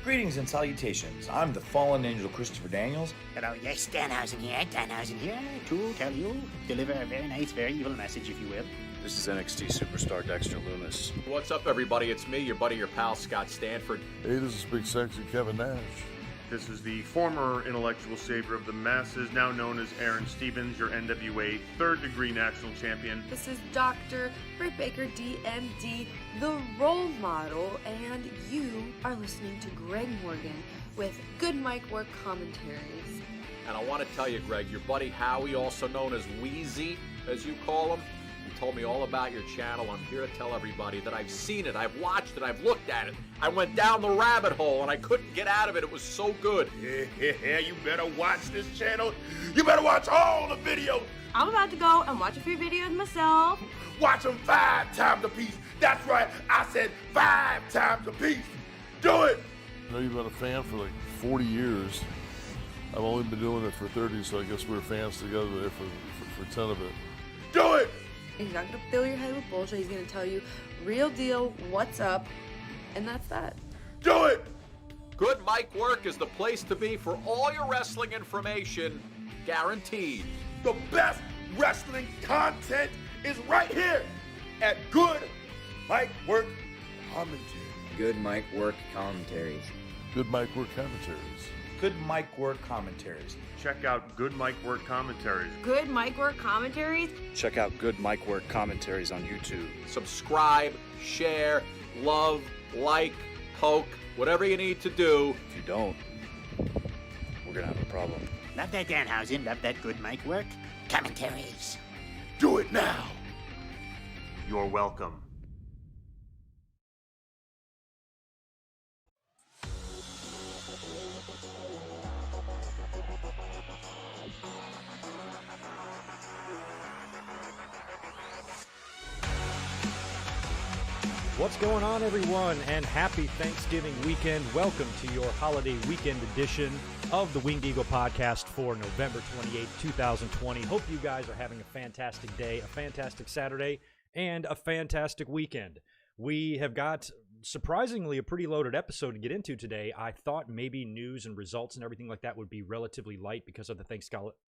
Greetings and salutations. I'm the fallen angel Christopher Daniels. Hello, yes, Danhausen here to tell you, deliver a very nice, very evil message, if you will. This is NXT superstar Dexter Loomis. What's up, everybody? It's me, your buddy, your pal, Scott Stanford. Hey, this is Big Sexy Kevin Nash. This is the former intellectual savior of the masses, now known as Aaron Stevens, your NWA third-degree national champion. This is Dr. Britt Baker, DMD, the role model, and you are listening to Greg Morgan with Good Mic Work Commentaries. And I want to tell you, Greg, your buddy Howie, also known as Wheezy, as you call him, he told me all about your channel. I'm here to tell everybody that I've seen it, I've watched it, I've looked at it. I went down the rabbit hole and I couldn't get out of it. It was so good. Yeah, you better watch this channel. You better watch all the videos. I'm about to go and watch a few videos myself. Watch them 5 times a piece. That's right, I said 5 times a piece. Do it. I know you've been a fan for like 40 years. I've only been doing it for 30, so I guess we're fans together there for 10 of it. Do it. He's not going to fill your head with bullshit. He's going to tell you real deal, what's up, and that's that. Do it. Good Mic Work is the place to be for all your wrestling information, guaranteed. The best wrestling content is right here at Good Mic Work Commentary. Good Mic Work Commentaries. Good Mic Work Commentaries. Good Mic Work Commentaries. Check out Good Mic Work Commentaries. Good Mic Work Commentaries. Check out Good Mic Work Commentaries on YouTube. Subscribe, share, love, like, poke, whatever you need to do. If you don't, we're gonna have a problem. Love that Danhausen, love that Good Mic Work Commentaries. Do it now. You're welcome. What's going on, everyone, and happy Thanksgiving weekend. Welcome to your holiday weekend edition of the Winged Eagle podcast for November 28, 2020. Hope you guys are having a fantastic day, a fantastic Saturday, and a fantastic weekend. We have got, surprisingly, a pretty loaded episode to get into today. I thought maybe news and results and everything like that would be relatively light because of the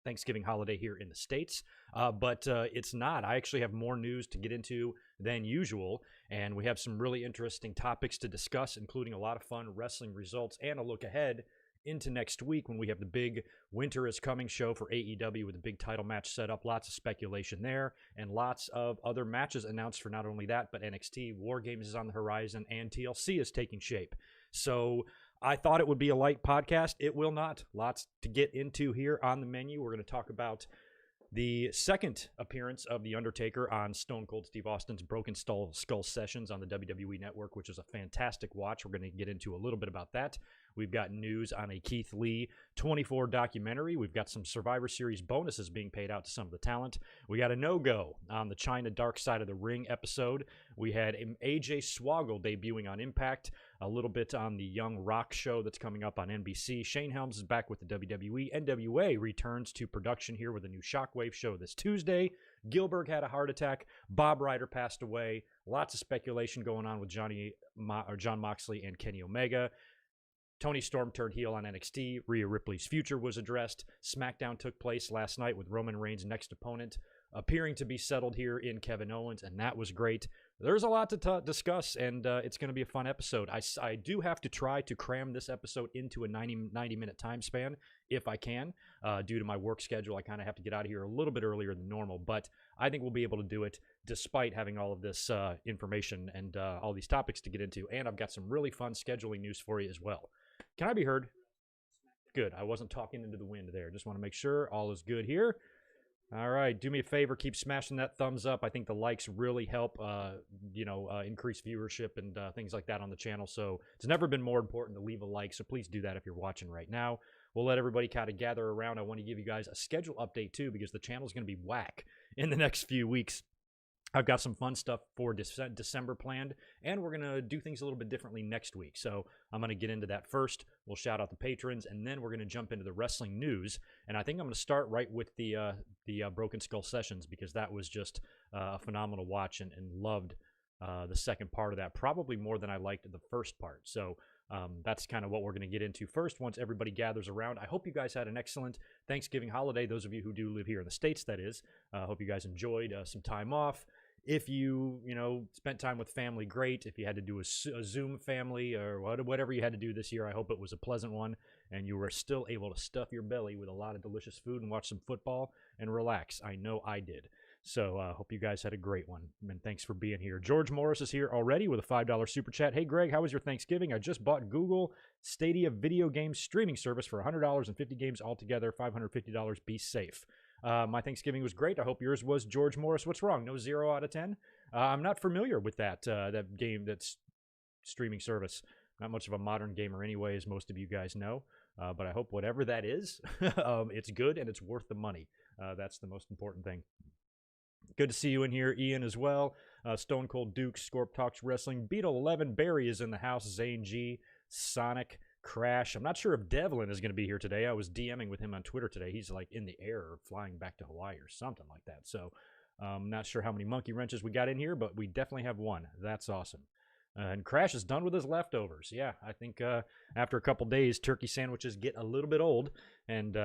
Thanksgiving holiday here in the States, but it's not. I actually have more news to get into than usual, and we have some really interesting topics to discuss, including a lot of fun wrestling results and a look ahead into next week when we have the big Winter is Coming show for AEW with a big title match set up. Lots of speculation there and lots of other matches announced for not only that, but NXT War Games is on the horizon and TLC is taking shape. So I thought it would be a light podcast. It will not. Lots to get into here on the menu. We're going to talk about the second appearance of The Undertaker on Stone Cold Steve Austin's Broken Skull Sessions on the WWE Network, which is a fantastic watch. We're going to get into a little bit about that. We've got news on a Keith Lee 24 documentary. We've got some Survivor Series bonuses being paid out to some of the talent. We got a no-go on the China Dark Side of the Ring episode. We had AJ Swoggle debuting on Impact, a little bit on the Young Rock show that's coming up on NBC. Shane Helms is back with the WWE. NWA returns to production here with a new Shockwave show this Tuesday. Gilbert had a heart attack. Bob Ryder passed away. Lots of speculation going on with John Moxley and Kenny Omega. Tony Storm turned heel on NXT. Rhea Ripley's future was addressed. Smackdown took place last night with Roman Reigns' next opponent appearing to be settled here in Kevin Owens, and that was great. There's a lot to discuss, and it's going to be a fun episode. I do have to try to cram this episode into a 90-minute time span if I can. Due to my work schedule, I kind of have to get out of here a little bit earlier than normal, but I think we'll be able to do it despite having all of this information and all these topics to get into, and I've got some really fun scheduling news for you as well. Can I be heard? Good. I wasn't talking into the wind there. Just want to make sure all is good here. All right. Do me a favor. Keep smashing that thumbs up. I think the likes really help, increase viewership and things like that on the channel. So it's never been more important to leave a like. So please do that if you're watching right now. We'll let everybody kind of gather around. I want to give you guys a schedule update too, because the channel is going to be whack in the next few weeks. I've got some fun stuff for December planned, and we're going to do things a little bit differently next week. So I'm going to get into that first. We'll shout out the patrons, and then we're going to jump into the wrestling news. And I think I'm going to start right with the Broken Skull Sessions, because that was just a phenomenal watch, and loved the second part of that, probably more than I liked the first part. So That's kind of what we're going to get into first once everybody gathers around. I hope you guys had an excellent Thanksgiving holiday. Those of you who do live here in the States, that is. I hope you guys enjoyed some time off. If you spent time with family, great. If you had to do a Zoom family or whatever you had to do this year, I hope it was a pleasant one and you were still able to stuff your belly with a lot of delicious food and watch some football and relax. I know I did. So I hope you guys had a great one, and thanks for being here. George Morris is here already with a $5 super chat. Hey, Greg, how was your Thanksgiving? I just bought Google Stadia video game streaming service for $100 and 50 games altogether, $550. Be safe. My Thanksgiving was great. I hope yours was, George Morris. What's wrong? No 0 out of 10? I'm not familiar with that game, that's streaming service. Not much of a modern gamer anyway, as most of you guys know. But I hope whatever that is, it's good and it's worth the money. That's the most important thing. Good to see you in here, Ian, as well. Stone Cold Duke, Scorp Talks Wrestling. Beetle 11, Barry is in the house. Zane G, Sonic, Crash. I'm not sure if Devlin is going to be here today. I was DMing with him on Twitter today. He's like in the air or flying back to Hawaii or something like that. So I'm not sure how many monkey wrenches we got in here, but we definitely have one. That's awesome. And Crash is done with his leftovers. Yeah, I think after a couple days, turkey sandwiches get a little bit old. And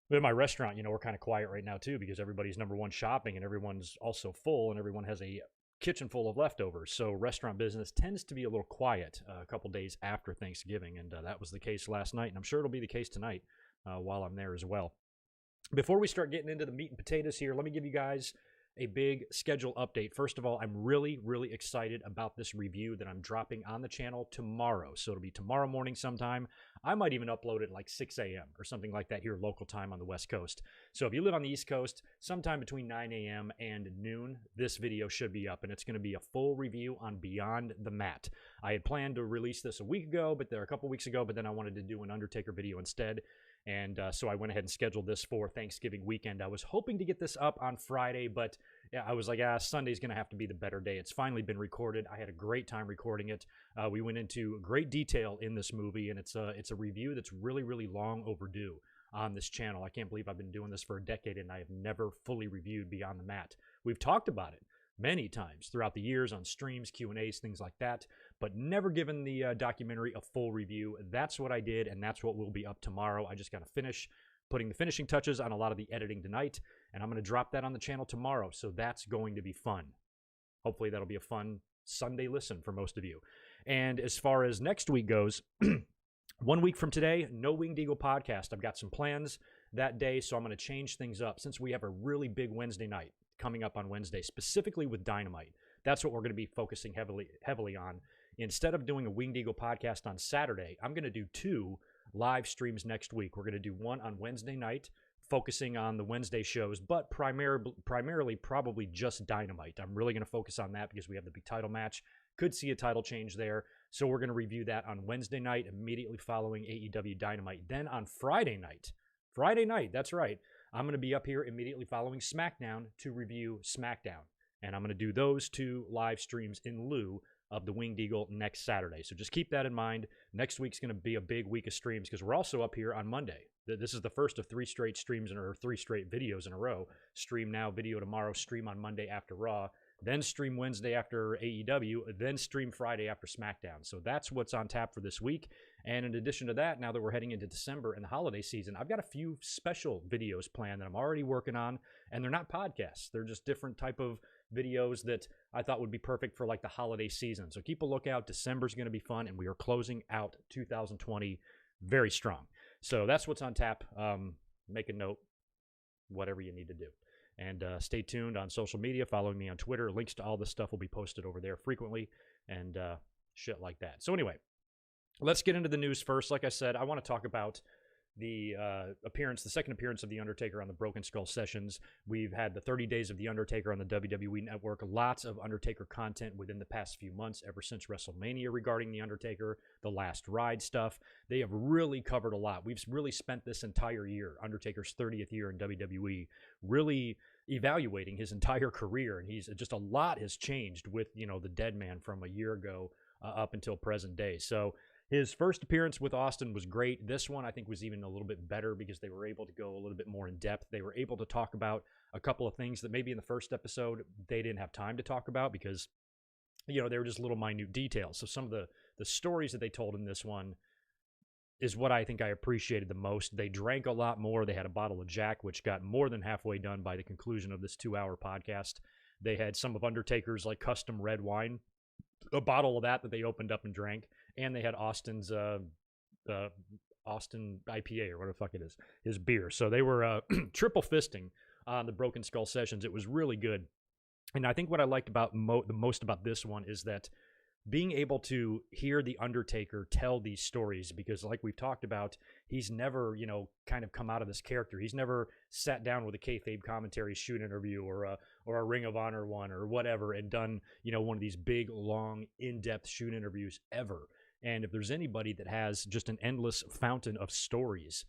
in my restaurant, we're kind of quiet right now, too, because everybody's number one shopping and everyone's also full and everyone has a kitchen full of leftovers. So restaurant business tends to be a little quiet a couple days after Thanksgiving. And that was the case last night. And I'm sure it'll be the case tonight while I'm there as well. Before we start getting into the meat and potatoes here, let me give you guys a big schedule update. First of all, I'm really, really excited about this review that I'm dropping on the channel tomorrow. So it'll be tomorrow morning sometime. I might even upload it like 6 a.m. or something like that here local time on the West Coast. So if you live on the East Coast, sometime between 9 a.m. and noon, this video should be up, and it's going to be a full review on Beyond the Mat. I had planned to release this a couple weeks ago, but then I wanted to do an Undertaker video instead. And so I went ahead and scheduled this for Thanksgiving weekend. I was hoping to get this up on Friday, but I was like, Sunday's going to have to be the better day. It's finally been recorded. I had a great time recording it. We went into great detail in this movie, and it's a review that's really, really long overdue on this channel. I can't believe I've been doing this for a decade, and I have never fully reviewed Beyond the Mat. We've talked about it many times throughout the years on streams, Q&As, things like that, but never given the documentary a full review. That's what I did, and that's what will be up tomorrow. I just got to finish putting the finishing touches on a lot of the editing tonight, and I'm going to drop that on the channel tomorrow, so that's going to be fun. Hopefully that'll be a fun Sunday listen for most of you. And as far as next week goes, 1 week from today, no Winged Eagle podcast. I've got some plans that day, so I'm going to change things up since we have a really big Wednesday night coming up on Wednesday, specifically with Dynamite. That's what we're going to be focusing heavily on. Instead of doing a Winged Eagle podcast on Saturday, I'm going to do 2 live streams next week. We're going to do one on Wednesday night, focusing on the Wednesday shows, but primarily probably just Dynamite. I'm really going to focus on that because we have the big title match. Could see a title change there. So we're going to review that on Wednesday night, immediately following AEW Dynamite. Then on Friday night, that's right, I'm going to be up here immediately following Smackdown to review Smackdown. And I'm going to do those 2 live streams in lieu of the Winged Eagle next Saturday. So just keep that in mind. Next week's going to be a big week of streams because we're also up here on Monday. This is the first of 3 straight streams or 3 straight videos in a row. Stream now, video tomorrow, stream on Monday after Raw, then stream Wednesday after AEW, then stream Friday after SmackDown. So that's what's on tap for this week. And in addition to that, now that we're heading into December and the holiday season, I've got a few special videos planned that I'm already working on, and they're not podcasts. They're just different type of videos that I thought would be perfect for like the holiday season. So keep a lookout. December's going to be fun, and we are closing out 2020 very strong. So that's what's on tap. Make a note, whatever you need to do. And stay tuned on social media. Follow me on Twitter. Links to all this stuff will be posted over there frequently and shit like that. So anyway, let's get into the news first. Like I said, I want to talk about the second appearance of The Undertaker on the Broken Skull Sessions. We've had the 30 Days of The Undertaker on the WWE Network. Lots of Undertaker content within the past few months, ever since WrestleMania regarding The Undertaker, the last ride stuff. They have really covered a lot. We've really spent this entire year, Undertaker's 30th year in WWE, really evaluating his entire career. And he's just a lot has changed with, the dead man from a year ago up until present day. So his first appearance with Austin was great. This one, I think, was even a little bit better because they were able to go a little bit more in depth. They were able to talk about a couple of things that maybe in the first episode they didn't have time to talk about because, they were just little minute details. So some of the the stories that they told in this one is what I think I appreciated the most. They drank a lot more. They had a bottle of Jack, which got more than halfway done by the conclusion of this 2-hour podcast. They had some of Undertaker's like custom red wine, a bottle of that they opened up and drank, and they had Austin's Austin IPA or whatever the fuck it is, his beer. So they were triple fisting on the Broken Skull sessions. It was really good. And I think what I liked about the most about this one is that being able to hear the Undertaker tell these stories, because like we've talked about, he's never, kind of come out of this character. He's never sat down with a kayfabe commentary shoot interview or a Ring of Honor one or whatever and done, one of these big, long, in-depth shoot interviews ever. And if there's anybody that has just an endless fountain of stories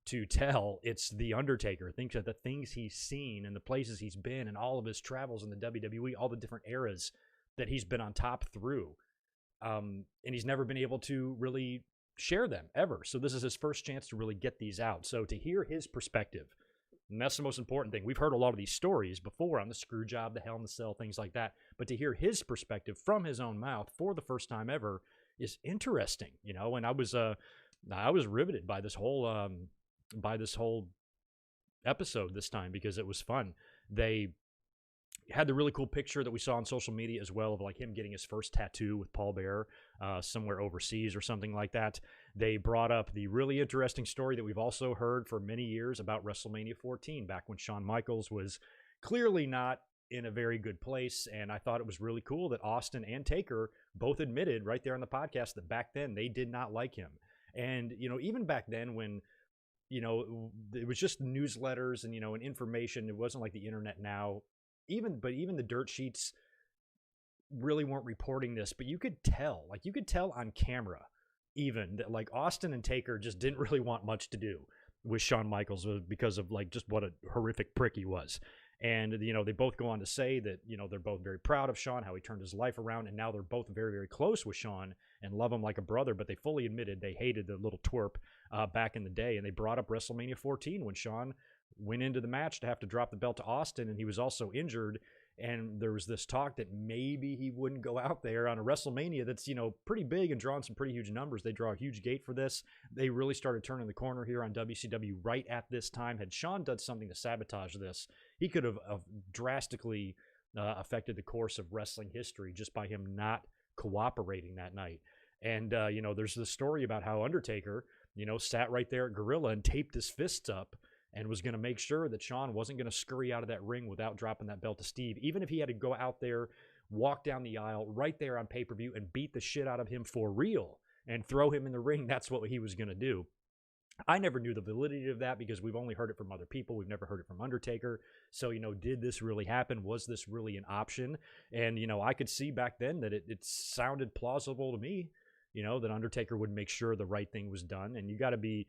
to tell, it's the Undertaker. Think of the things he's seen and the places he's been and all of his travels in the WWE, all the different eras that he's been on top through. And he's never been able to really share them ever. So this is his first chance to really get these out. So to hear his perspective, and that's the most important thing. We've heard a lot of these stories before on the screw job, the Hell in the Cell, things like that. But to hear his perspective from his own mouth for the first time ever is interesting, and I was riveted by this whole episode this time because it was fun. They had the really cool picture that we saw on social media as well of like him getting his first tattoo with Paul Bearer somewhere overseas or something like that. They brought up the really interesting story that we've also heard for many years about WrestleMania 14, back when Shawn Michaels was clearly not in a very good place. And I thought it was really cool that Austin and Taker both admitted right there on the podcast that back then they did not like him. And, even back then when, it was just newsletters and, and information, it wasn't like the internet now. Even the dirt sheets really weren't reporting this, but you could tell on camera even that like Austin and Taker just didn't really want much to do with Shawn Michaels because of like just what a horrific prick he was. And, they both go on to say that, they're both very proud of Shawn, how he turned his life around. And now they're both very, very close with Shawn and love him like a brother. But they fully admitted they hated the little twerp back in the day. And they brought up WrestleMania 14 when Shawn went into the match to have to drop the belt to Austin. And he was also injured. And there was this talk that maybe he wouldn't go out there on a WrestleMania that's, pretty big and drawing some pretty huge numbers. They draw a huge gate for this. They really started turning the corner here on WCW right at this time. Had Shawn done something to sabotage this, he could have drastically affected the course of wrestling history just by him not cooperating that night. And, there's this story about how Undertaker, sat right there at Gorilla and taped his fists up and was going to make sure that Shawn wasn't going to scurry out of that ring without dropping that belt to Steve, even if he had to go out there, walk down the aisle right there on pay-per-view and beat the shit out of him for real and throw him in the ring. That's what he was going to do. I never knew the validity of that because we've only heard it from other people. We've never heard it from Undertaker. So, did this really happen? Was this really an option? And, I could see back then that it sounded plausible to me, that Undertaker would make sure the right thing was done. And you got to be,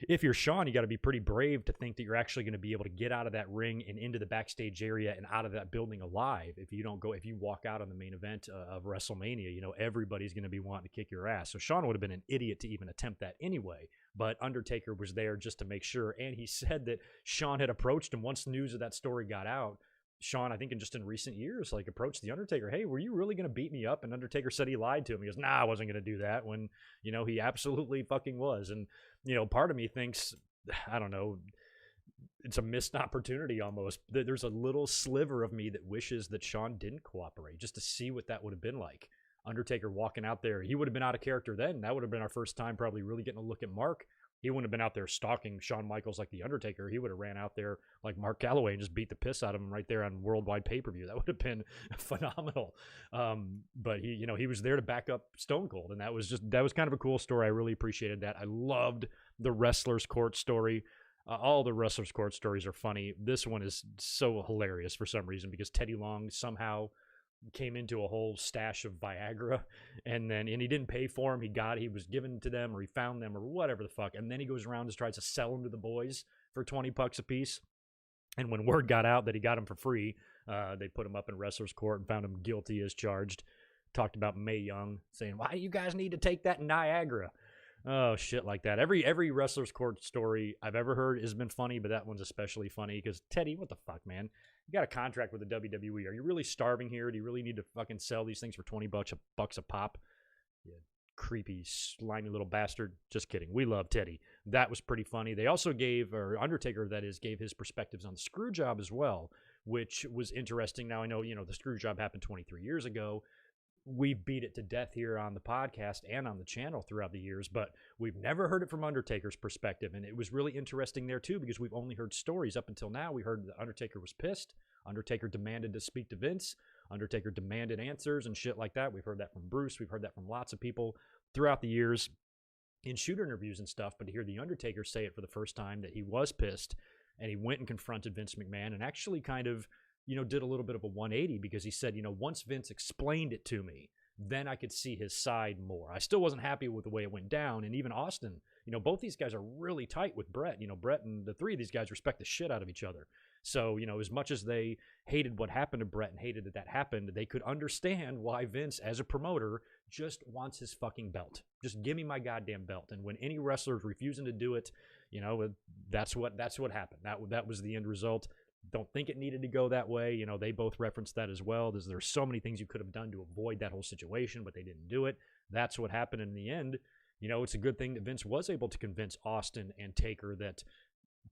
if you're Shawn, you got to be pretty brave to think that you're actually going to be able to get out of that ring and into the backstage area and out of that building alive. If you walk out on the main event of WrestleMania, everybody's going to be wanting to kick your ass. So Shawn would have been an idiot to even attempt that anyway. But Undertaker was there just to make sure. And he said that Shawn had approached him once news of that story got out. Shawn, I think in recent years, approached the Undertaker. Hey, were you really going to beat me up? And Undertaker said he lied to him. He goes, nah, I wasn't going to do that, when, he absolutely fucking was. And, part of me thinks, I don't know, it's a missed opportunity almost. There's a little sliver of me that wishes that Shawn didn't cooperate just to see what that would have been like. Undertaker walking out there. He would have been out of character then. That would have been our first time probably really getting a look at Mark. He wouldn't have been out there stalking Shawn Michaels like The Undertaker. He would have ran out there like Mark Calloway and just beat the piss out of him right there on worldwide pay-per-view. That would have been phenomenal. But he was there to back up Stone Cold. And that was kind of a cool story. I really appreciated that. I loved the Wrestler's Court story. All the Wrestler's Court stories are funny. This one is so hilarious for some reason because Teddy Long somehow came into a whole stash of Viagra and he didn't pay for them. He was given to them or he found them or whatever the fuck. And then he goes around and tries to sell them to the boys for $20 a piece. And when word got out that he got them for free, they put him up in Wrestler's Court and found him guilty as charged. Talked about Mae Young saying, why do you guys need to take that Niagara? Oh, shit like that. Every Wrestler's Court story I've ever heard has been funny, but that one's especially funny because Teddy, what the fuck, man? You got a contract with the WWE. Are you really starving here? Do you really need to fucking sell these things for $20 a pop? You creepy, slimy little bastard. Just kidding. We love Teddy. That was pretty funny. They also gave, or Undertaker, that is, gave his perspectives on the screw job as well, which was interesting. Now, I know, the screw job happened 23 years ago. We beat it to death here on the podcast and on the channel throughout the years, but we've never heard it from Undertaker's perspective. And it was really interesting there too, because we've only heard stories up until now. We heard that Undertaker was pissed. Undertaker demanded to speak to Vince. Undertaker demanded answers and shit like that. We've heard that from Bruce. We've heard that from lots of people throughout the years in shooter interviews and stuff. But to hear the Undertaker say it for the first time, that he was pissed and he went and confronted Vince McMahon and actually kind of, did a little bit of a 180, because he said, once Vince explained it to me, then I could see his side more. I still wasn't happy with the way it went down. And even Austin, both these guys are really tight with Brett. Brett and the three of these guys respect the shit out of each other. So, as much as they hated what happened to Brett and hated that happened, they could understand why Vince, as a promoter, just wants his fucking belt. Just give me my goddamn belt. And when any wrestler is refusing to do it, that's what happened. That was the end result. Don't think it needed to go that way. They both referenced that as well. There's so many things you could have done to avoid that whole situation, but they didn't do it. That's what happened in the end. It's a good thing that Vince was able to convince Austin and Taker that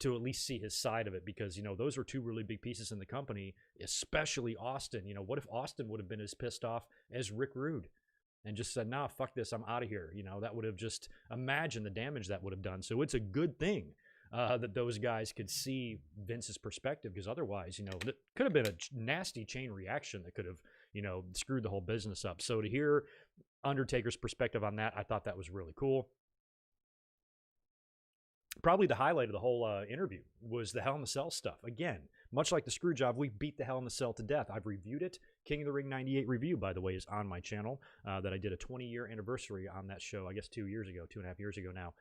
to at least see his side of it, because, those were two really big pieces in the company, especially Austin. What if Austin would have been as pissed off as Rick Rude and just said, nah, fuck this, I'm out of here. That would have just, imagine the damage that would have done. So it's a good thing that those guys could see Vince's perspective, because otherwise, that could have been a nasty chain reaction that could have, screwed the whole business up. So to hear Undertaker's perspective on that, I thought that was really cool. Probably the highlight of the whole interview was the Hell in the Cell stuff. Again, much like the screw job, we beat the Hell in the Cell to death. I've reviewed it. King of the Ring 98 review, by the way, is on my channel. That I did a 20-year anniversary on that show, I guess 2.5 years ago now.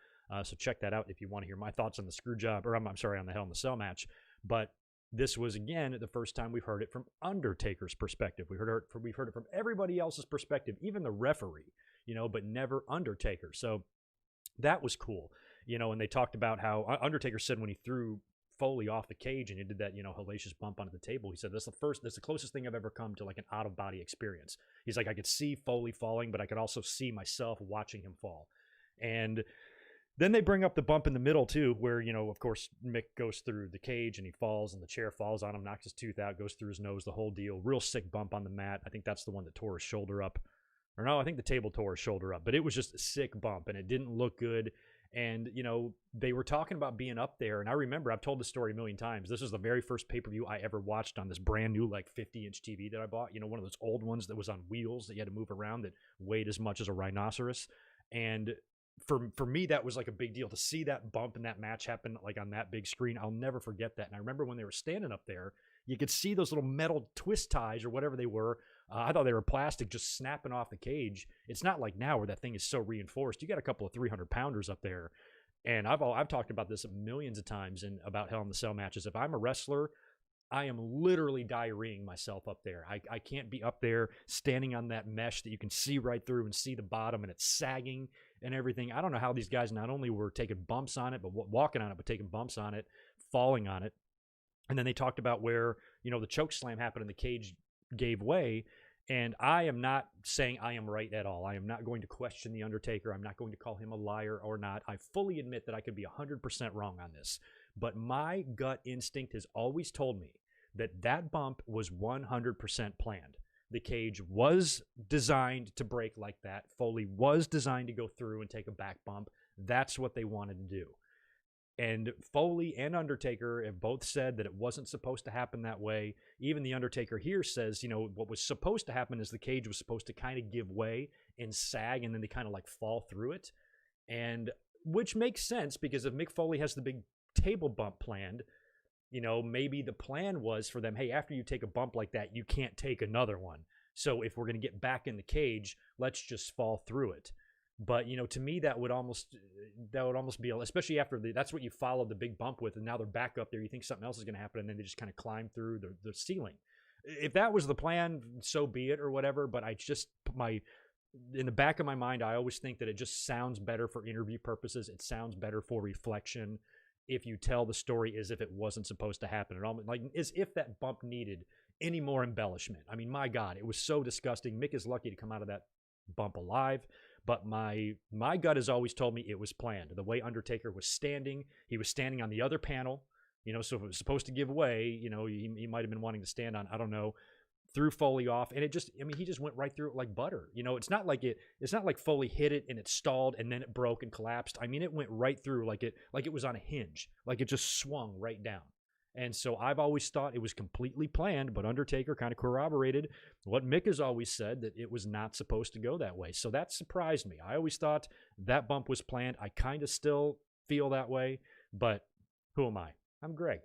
So check that out if you want to hear my thoughts on the screw job, or I'm sorry, on the Hell in the Cell match. But this was, again, the first time we've heard it from Undertaker's perspective. We've heard it from everybody else's perspective, even the referee, but never Undertaker. So that was cool. And they talked about how Undertaker said when he threw Foley off the cage and he did that, hellacious bump onto the table, he said, that's the closest thing I've ever come to like an out-of-body experience. He's like, I could see Foley falling, but I could also see myself watching him fall. And then they bring up the bump in the middle too, where, of course, Mick goes through the cage and he falls and the chair falls on him, knocks his tooth out, goes through his nose, the whole deal. Real sick bump on the mat. I think that's the one that tore his shoulder up. Or no, I think the table tore his shoulder up, but it was just a sick bump and it didn't look good. And, they were talking about being up there. And I remember, I've told the story a million times. This was the very first pay-per-view I ever watched on this brand new, like 50-inch TV that I bought. One of those old ones that was on wheels that you had to move around that weighed as much as a rhinoceros. And for me, that was like a big deal to see that bump in that match happen like on that big screen. I'll never forget that. And I remember when they were standing up there, you could see those little metal twist ties or whatever they were. I thought they were plastic, just snapping off the cage. It's not like now where that thing is so reinforced. You got a couple of 300-pounders up there. And I've talked about this millions of times about Hell in the Cell matches. If I'm a wrestler, I am literally diarrheaing myself up there. I can't be up there standing on that mesh that you can see right through and see the bottom, and it's sagging and everything. I don't know how these guys not only were taking bumps on it, but walking on it, but taking bumps on it, falling on it. And then they talked about where, the choke slam happened and the cage gave way. And I am not saying I am right at all. I am not going to question The Undertaker. I'm not going to call him a liar or not. I fully admit that I could be 100% wrong on this. But my gut instinct has always told me that bump was 100% planned. The cage was designed to break like that. Foley was designed to go through and take a back bump. That's what they wanted to do. And Foley and Undertaker have both said that it wasn't supposed to happen that way. Even The Undertaker here says, what was supposed to happen is the cage was supposed to kind of give way and sag, and then they kind of like fall through it. And which makes sense, because if Mick Foley has the big table bump planned, maybe the plan was for them, hey, after you take a bump like that, you can't take another one. So if we're going to get back in the cage, let's just fall through it. But, to me, that would almost be, especially after that's what you followed the big bump with, and now they're back up there. You think something else is going to happen, and then they just kind of climb through the ceiling. If that was the plan, so be it or whatever. But I just, in the back of my mind, I always think that it just sounds better for interview purposes. It sounds better for reflection if you tell the story as if it wasn't supposed to happen at all. Like, as if that bump needed any more embellishment. I mean, my God, it was so disgusting. Mick is lucky to come out of that bump alive. but my gut has always told me it was planned. The way Undertaker was standing, he was standing on the other panel, so if it was supposed to give way, he might have been wanting to stand on, I don't know, threw Foley off, and he just went right through it like butter. It's not like Foley hit it and it stalled and then it broke and collapsed. I mean, it went right through like it was on a hinge, like it just swung right down. And so I've always thought it was completely planned, but Undertaker kind of corroborated what Mick has always said, that it was not supposed to go that way. So that surprised me. I always thought that bump was planned. I kind of still feel that way, but who am I? I'm Greg.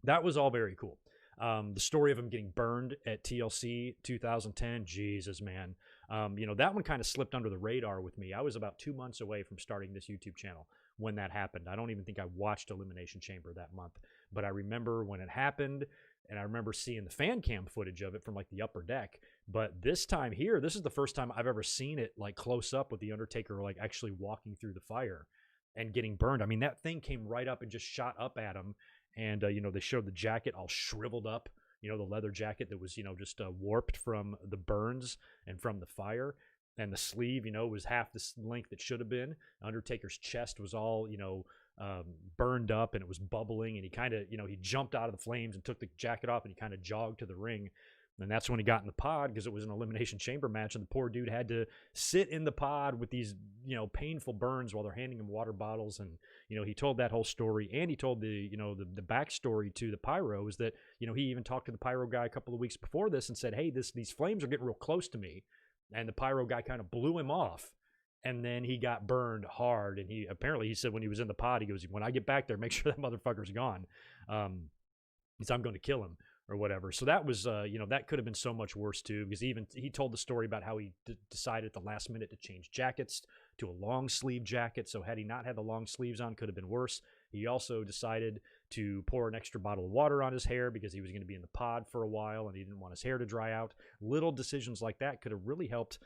That was all very cool. The story of him getting burned at TLC 2010, Jesus, man. That one kind of slipped under the radar with me. I was about 2 months away from starting this YouTube channel when that happened. I don't even think I watched Elimination Chamber that month, but I remember when it happened, and I remember seeing the fan cam footage of it from like the upper deck. But this time here, this is the first time I've ever seen it like close up with the Undertaker like actually walking through the fire and getting burned. I mean, that thing came right up and just shot up at him. And, they showed the jacket all shriveled up, the leather jacket that was, just warped from the burns and from the fire. And the sleeve, was half the length it should have been. Undertaker's chest was all, burned up, and it was bubbling. And he kind of, he jumped out of the flames and took the jacket off, and he kind of jogged to the ring. And that's when he got in the pod, because it was an Elimination Chamber match, and the poor dude had to sit in the pod with these, painful burns while they're handing him water bottles. And, he told that whole story, and he told the backstory to the pyro is that, he even talked to the pyro guy a couple of weeks before this and said, hey, these flames are getting real close to me. And the pyro guy kind of blew him off, and then he got burned hard. And he said when he was in the pod, he goes, when I get back there, make sure that motherfucker's gone. Because I'm going to kill him. Or whatever. So that was, that could have been so much worse too, because he told the story about how he decided at the last minute to change jackets to a long sleeve jacket. So had he not had the long sleeves on, could have been worse. He also decided to pour an extra bottle of water on his hair because he was going to be in the pod for a while and he didn't want his hair to dry out. Little decisions like that could have really helped,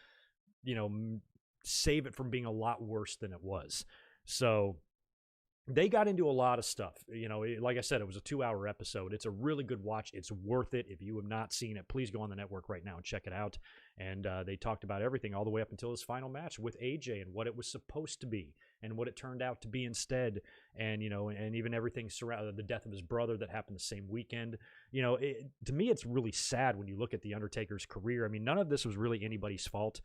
save it from being a lot worse than it was. So they got into a lot of stuff. Like I said, it was a 2-hour episode. It's a really good watch. It's worth it. If you have not seen it, please go on the network right now and check it out. And they talked about everything all the way up until his final match with AJ and what it was supposed to be and what it turned out to be instead. And, and even everything surrounding the death of his brother that happened the same weekend. To me, it's really sad when you look at The Undertaker's career. I mean, none of this was really anybody's fault.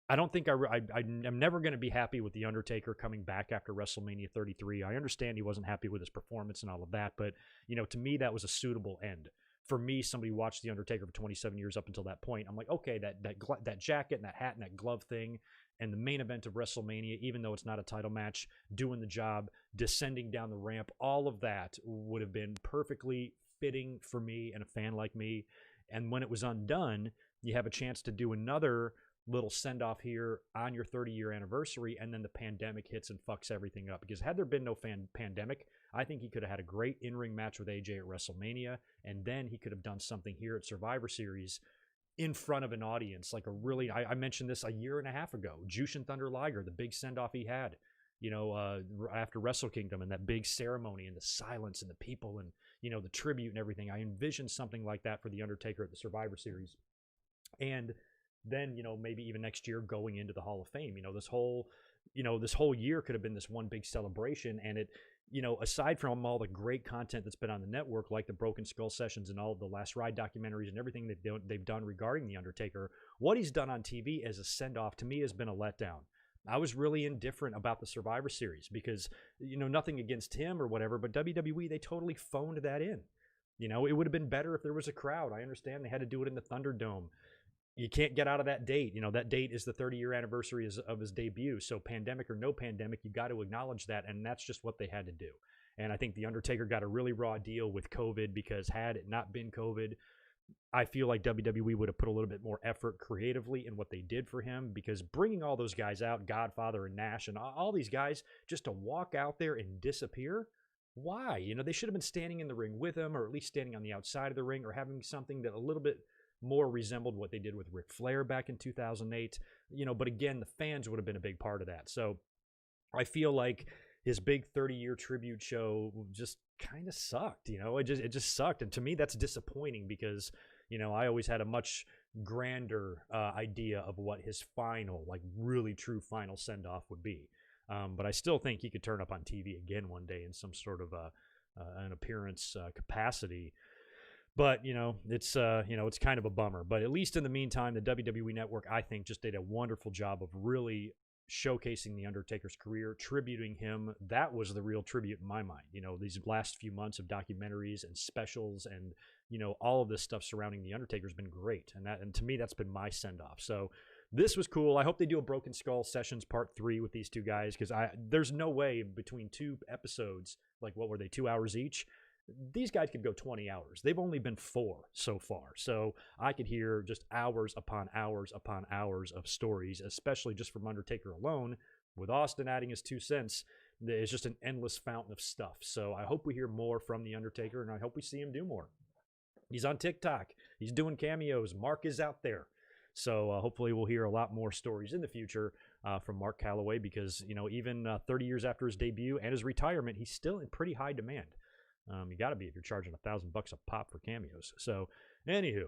I don't think I'm never going to be happy with The Undertaker coming back after WrestleMania 33. I understand he wasn't happy with his performance and all of that, but, to me, that was a suitable end. For me, somebody watched The Undertaker for 27 years up until that point. I'm like, okay, that jacket and that hat and that glove thing and the main event of WrestleMania, even though it's not a title match, doing the job, descending down the ramp, all of that would have been perfectly fitting for me and a fan like me. And when it was undone, you have a chance to do another little send-off here on your 30-year anniversary, and then the pandemic hits and fucks everything up. Because had there been no pandemic, I think he could have had a great in-ring match with AJ at WrestleMania, and then he could have done something here at Survivor Series in front of an audience. Like I mentioned this a year and a half ago, Jushin Thunder Liger, the big send-off he had, after Wrestle Kingdom, and that big ceremony and the silence and the people and, the tribute and everything. I envisioned something like that for The Undertaker at the Survivor Series. And then, maybe even next year going into the Hall of Fame. This whole year could have been this one big celebration. And it, aside from all the great content that's been on the network, like the Broken Skull sessions and all of the Last Ride documentaries and everything they've done regarding The Undertaker, what he's done on TV as a send-off to me has been a letdown. I was really indifferent about the Survivor Series because, nothing against him or whatever, but WWE, they totally phoned that in. It would have been better if there was a crowd. I understand they had to do it in the Thunderdome. You can't get out of that date. That date is the 30-year anniversary of his debut. So pandemic or no pandemic, you got to acknowledge that, and that's just what they had to do. And I think The Undertaker got a really raw deal with COVID, because had it not been COVID, I feel like WWE would have put a little bit more effort creatively in what they did for him, because bringing all those guys out, Godfather and Nash and all these guys, just to walk out there and disappear, why? They should have been standing in the ring with him, or at least standing on the outside of the ring, or having something that a little bit more resembled what they did with Ric Flair back in 2008, but again, the fans would have been a big part of that. So I feel like his big 30-year tribute show just kind of sucked, it just sucked. And to me, that's disappointing because, I always had a much grander idea of what his final, like really true final send-off would be. But I still think he could turn up on TV again one day in some sort of an appearance capacity. But it's it's kind of a bummer. But at least in the meantime, the WWE Network, I think, just did a wonderful job of really showcasing the Undertaker's career, tributing him. That was the real tribute in my mind. These last few months of documentaries and specials and all of this stuff surrounding the Undertaker has been great, and to me that's been my send-off. So this was cool. I hope they do a Broken Skull Sessions Part 3 with these two guys, because there's no way between two episodes, like what were they, 2 hours each, these guys could go 20 hours. They've only been 4 so far. So I could hear just hours upon hours upon hours of stories, especially just from Undertaker alone. With Austin adding his 2 cents, it's just an endless fountain of stuff. So I hope we hear more from the Undertaker, and I hope we see him do more. He's on TikTok. He's doing cameos. Mark is out there. So hopefully we'll hear a lot more stories in the future from Mark Calloway, because, even 30 years after his debut and his retirement, he's still in pretty high demand. You got to be if you're charging $1,000 a pop for cameos. So, anywho,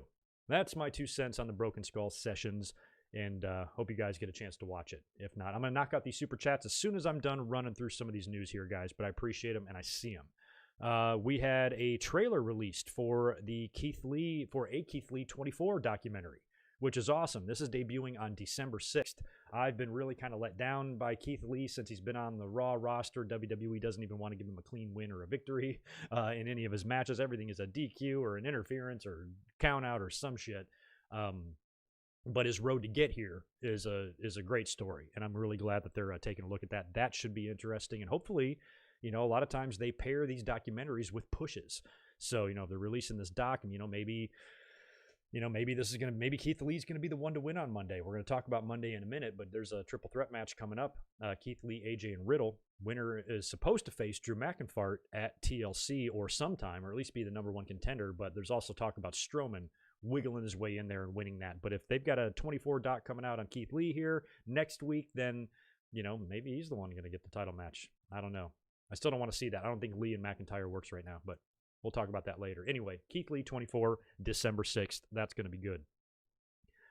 that's my 2 cents on the Broken Skull Sessions, and hope you guys get a chance to watch it. If not, I'm going to knock out these super chats as soon as I'm done running through some of these news here, guys, but I appreciate them and I see them. We had a trailer released for a Keith Lee 24 documentary, which is awesome. This is debuting on December 6th. I've been really kind of let down by Keith Lee since he's been on the Raw roster. WWE doesn't even want to give him a clean win or a victory in any of his matches. Everything is a DQ or an interference or count out or some shit. But his road to get here is a great story, and I'm really glad that they're taking a look at that. That should be interesting, and hopefully, a lot of times they pair these documentaries with pushes. So, if they're releasing this doc, and maybe Keith Lee's going to be the one to win on Monday. We're going to talk about Monday in a minute, but there's a triple threat match coming up. Keith Lee, AJ, and Riddle. Winner is supposed to face Drew McIntyre at TLC or sometime, or at least be the number 1 contender. But there's also talk about Strowman wiggling his way in there and winning that. But if they've got a 24 doc coming out on Keith Lee here next week, then, maybe he's the one going to get the title match. I don't know. I still don't want to see that. I don't think Lee and McIntyre works right now, but we'll talk about that later. Anyway, Keith Lee 24, December 6th. That's going to be good.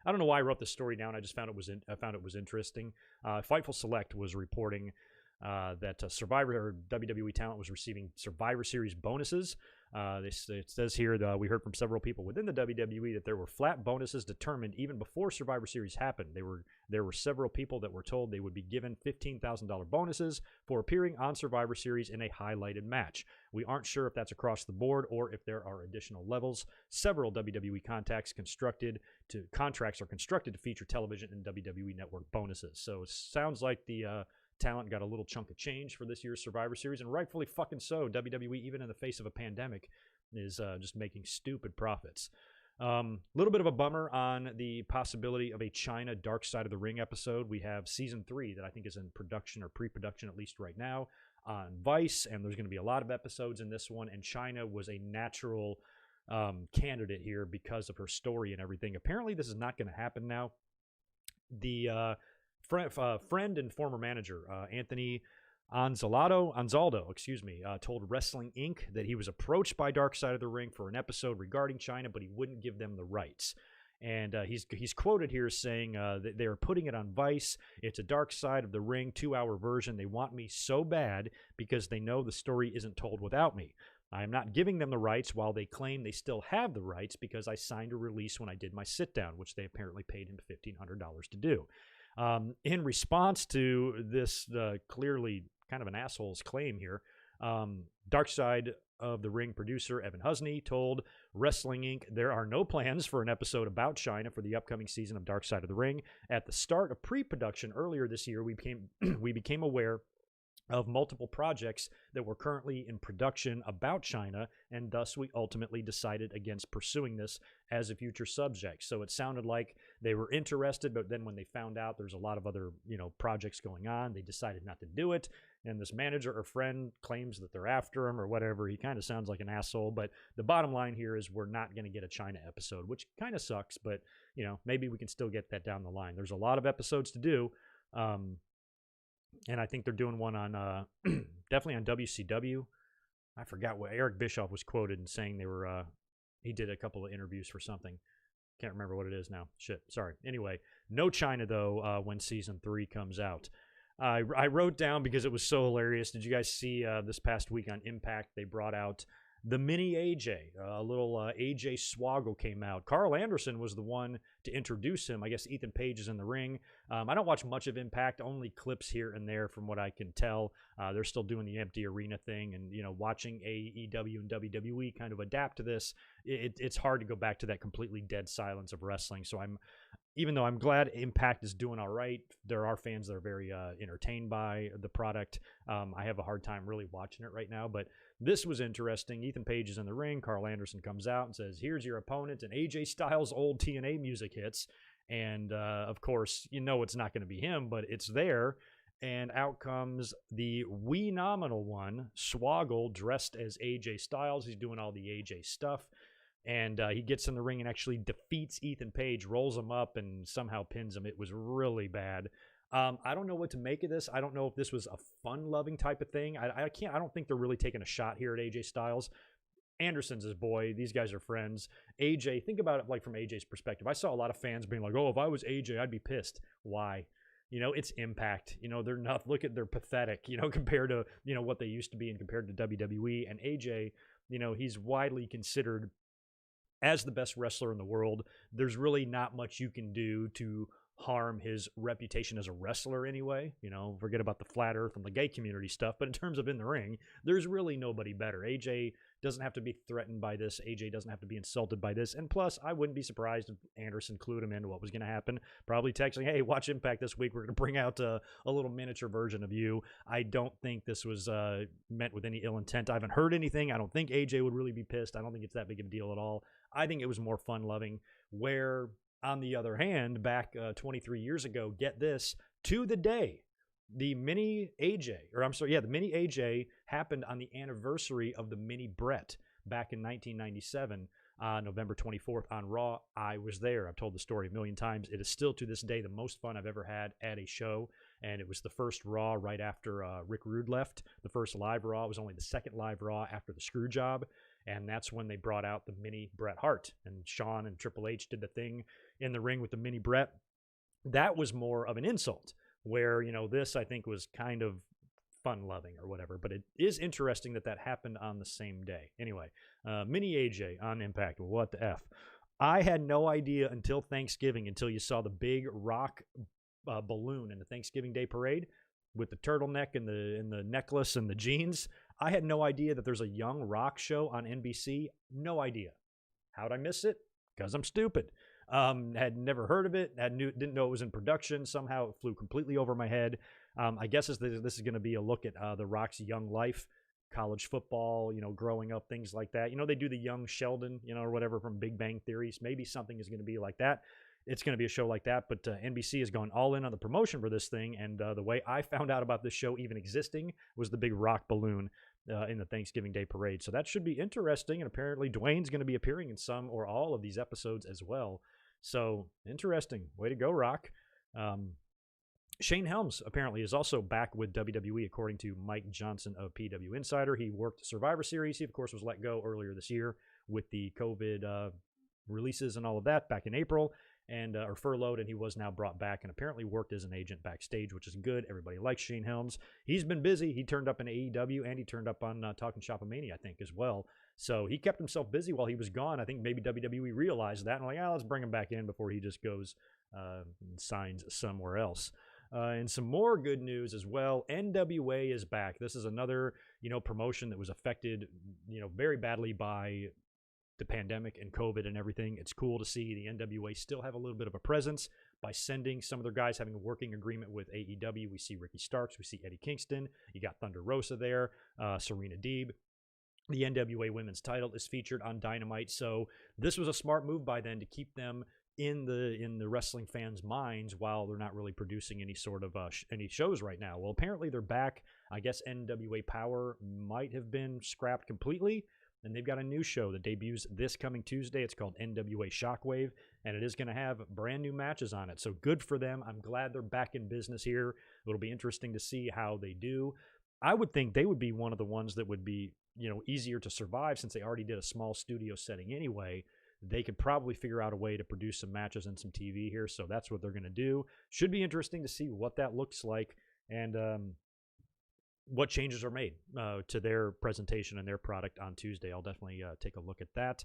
I don't know why I wrote this story down. I just found it was interesting. Fightful Select was reporting that Survivor or WWE talent was receiving Survivor Series bonuses. It says here that we heard from several people within the WWE that there were flat bonuses determined even before Survivor Series happened. There were several people that were told they would be given $15,000 bonuses for appearing on Survivor Series in a highlighted match. We aren't sure if that's across the board or if there are additional levels. Several WWE contracts are constructed to feature television and WWE Network bonuses. So it sounds like the talent got a little chunk of change for this year's Survivor Series, and rightfully fucking so. WWE, even in the face of a pandemic, is just making stupid profits. Little bit of a bummer on the possibility of a China Dark Side of the Ring episode. We have season 3 that I think is in production or pre-production at least right now on Vice, and there's going to be a lot of episodes in this one, and China was a natural candidate here because of her story and everything. Apparently this is not going to happen now. The friend and former manager Anthony Anzaldo, told Wrestling Inc. that he was approached by Dark Side of the Ring for an episode regarding China, but he wouldn't give them the rights. And he's quoted here saying that they're putting it on Vice. It's a Dark Side of the Ring 2-hour version. They want me so bad because they know the story isn't told without me. I am not giving them the rights while they claim they still have the rights because I signed a release when I did my sit-down, which they apparently paid him $1,500 to do. In response to this clearly kind of an asshole's claim here, Dark Side of the Ring producer Evan Husney told Wrestling Inc. there are no plans for an episode about China for the upcoming season of Dark Side of the Ring. At the start of pre-production earlier this year, we became aware of multiple projects that were currently in production about China, and thus we ultimately decided against pursuing this as a future subject. So it sounded like they were interested, but then when they found out there's a lot of other, projects going on, they decided not to do it. And this manager or friend claims that they're after him or whatever. He kind of sounds like an asshole, but the bottom line here is we're not going to get a China episode, which kind of sucks, but, maybe we can still get that down the line. There's a lot of episodes to do. And I think they're doing one on definitely on WCW. I forgot what Eric Bischoff was quoted in saying they were. He did a couple of interviews for something. Can't remember what it is now. Shit, sorry. Anyway, no China, though, when Season 3 comes out. I wrote down because it was so hilarious. Did you guys see this past week on Impact, they brought out the mini AJ, a little AJ Swoggle came out. Carl Anderson was the one to introduce him. I guess Ethan Page is in the ring. I don't watch much of Impact, only clips here and there from what I can tell. They're still doing the empty arena thing, and watching AEW and WWE kind of adapt to this, it's hard to go back to that completely dead silence of wrestling. So even though I'm glad Impact is doing all right, there are fans that are very entertained by the product. I have a hard time really watching it right now, but this was interesting. Ethan Page is in the ring. Carl Anderson comes out and says, "Here's your opponent," and AJ Styles' old TNA music hits. And, of course, it's not going to be him, but it's there. And out comes the wee nominal one, Swoggle, dressed as AJ Styles. He's doing all the AJ stuff. And he gets in the ring and actually defeats Ethan Page, rolls him up, and somehow pins him. It was really bad. I don't know what to make of this. I don't know if this was a fun-loving type of thing. I don't think they're really taking a shot here at AJ Styles. Anderson's his boy. These guys are friends. AJ, think about it like from AJ's perspective. I saw a lot of fans being like, "Oh, if I was AJ, I'd be pissed." Why? It's Impact. They're not. They're pathetic. Compared to what they used to be and compared to WWE. And AJ, he's widely considered as the best wrestler in the world. There's really not much you can do to harm his reputation as a wrestler anyway. Forget about the flat earth and the gay community stuff, but in terms of in the ring, there's really nobody better. AJ doesn't have to be threatened by this. AJ doesn't have to be insulted by this. And plus, I wouldn't be surprised if Anderson clued him into what was going to happen. Probably texting, "Hey, watch Impact this week. We're going to bring out a little miniature version of you." I don't think this was meant with any ill intent. I haven't heard anything. I don't think AJ would really be pissed. I don't think it's that big of a deal at all. I think it was more fun-loving, where, on the other hand, back 23 years ago, get this, to the day, the mini AJ happened on the anniversary of the mini Brett back in 1997, November 24th on Raw. I was there. I've told the story a million times. It is still to this day the most fun I've ever had at a show, and it was the first Raw right after Rick Rude left. The first live Raw. It was only the second live Raw after the screw job, and that's when they brought out the mini Bret Hart, and Shawn and Triple H did the thing in the ring with the mini Bret. That was more of an insult, where, this I think was kind of fun-loving or whatever, but it is interesting that happened on the same day. Anyway, mini AJ on Impact. What the F? I had no idea until Thanksgiving, until you saw the big rock balloon in the Thanksgiving Day parade with the turtleneck and the necklace and the jeans. I had no idea that there's a Young Rock show on NBC. No idea. How'd I miss it? Because I'm stupid. Had never heard of it. Didn't know it was in production. Somehow it flew completely over my head. I guess this is going to be a look at The Rock's young life, college football, growing up, things like that. They do the young Sheldon, or whatever from Big Bang Theory. Maybe something is going to be like that. It's going to be a show like that, but NBC has gone all in on the promotion for this thing, and the way I found out about this show even existing was the big rock balloon in the Thanksgiving Day parade. So that should be interesting, and apparently Dwayne's going to be appearing in some or all of these episodes as well. So interesting. Way to go, Rock. Shane Helms apparently is also back with WWE, according to Mike Johnson of PW Insider. He worked Survivor Series. He, of course, was let go earlier this year with the COVID releases and all of that back in April, and or furloughed, and he was now brought back and apparently worked as an agent backstage, which is good. Everybody likes Shane Helms. He's been busy. He turned up in AEW, and he turned up on Talking Shop-A-Mania, I think, as well. So he kept himself busy while he was gone. I think maybe WWE realized that and like, let's bring him back in before he just goes and signs somewhere else. And some more good news as well. NWA is back. This is another, promotion that was affected, very badly by the pandemic and COVID and everything. It's cool to see the NWA still have a little bit of a presence by sending some of their guys having a working agreement with AEW. We see Ricky Starks. We see Eddie Kingston. You got Thunder Rosa there, Serena Deeb. The NWA Women's title is featured on Dynamite. So this was a smart move by them to keep them in the wrestling fans' minds while they're not really producing any sort of any shows right now. Well, apparently they're back. I guess NWA Power might have been scrapped completely, and they've got a new show that debuts this coming Tuesday. It's called NWA Shockwave, and it is going to have brand new matches on it. So good for them. I'm glad they're back in business here. It'll be interesting to see how they do. I would think they would be one of the ones that would be, easier to survive since they already did a small studio setting anyway. they could probably figure out a way to produce some matches and some TV here. So that's what they're going to do. Should be interesting to see what that looks like and what changes are made to their presentation and their product on Tuesday. I'll definitely take a look at that.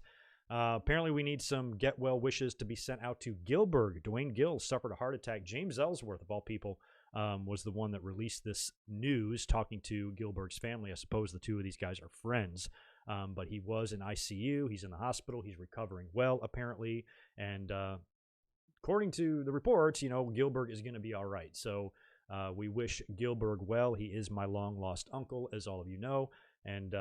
Apparently, we need some get well wishes to be sent out to Gilbert. Dwayne Gill suffered a heart attack. James Ellsworth, of all people, was the one that released this news, talking to Gilbert's family. I suppose the two of these guys are friends, but he was in ICU. He's in the hospital. He's recovering well, apparently. And according to the reports, Gilbert is going to be all right. So we wish Gilbert well. He is my long-lost uncle, as all of you know, and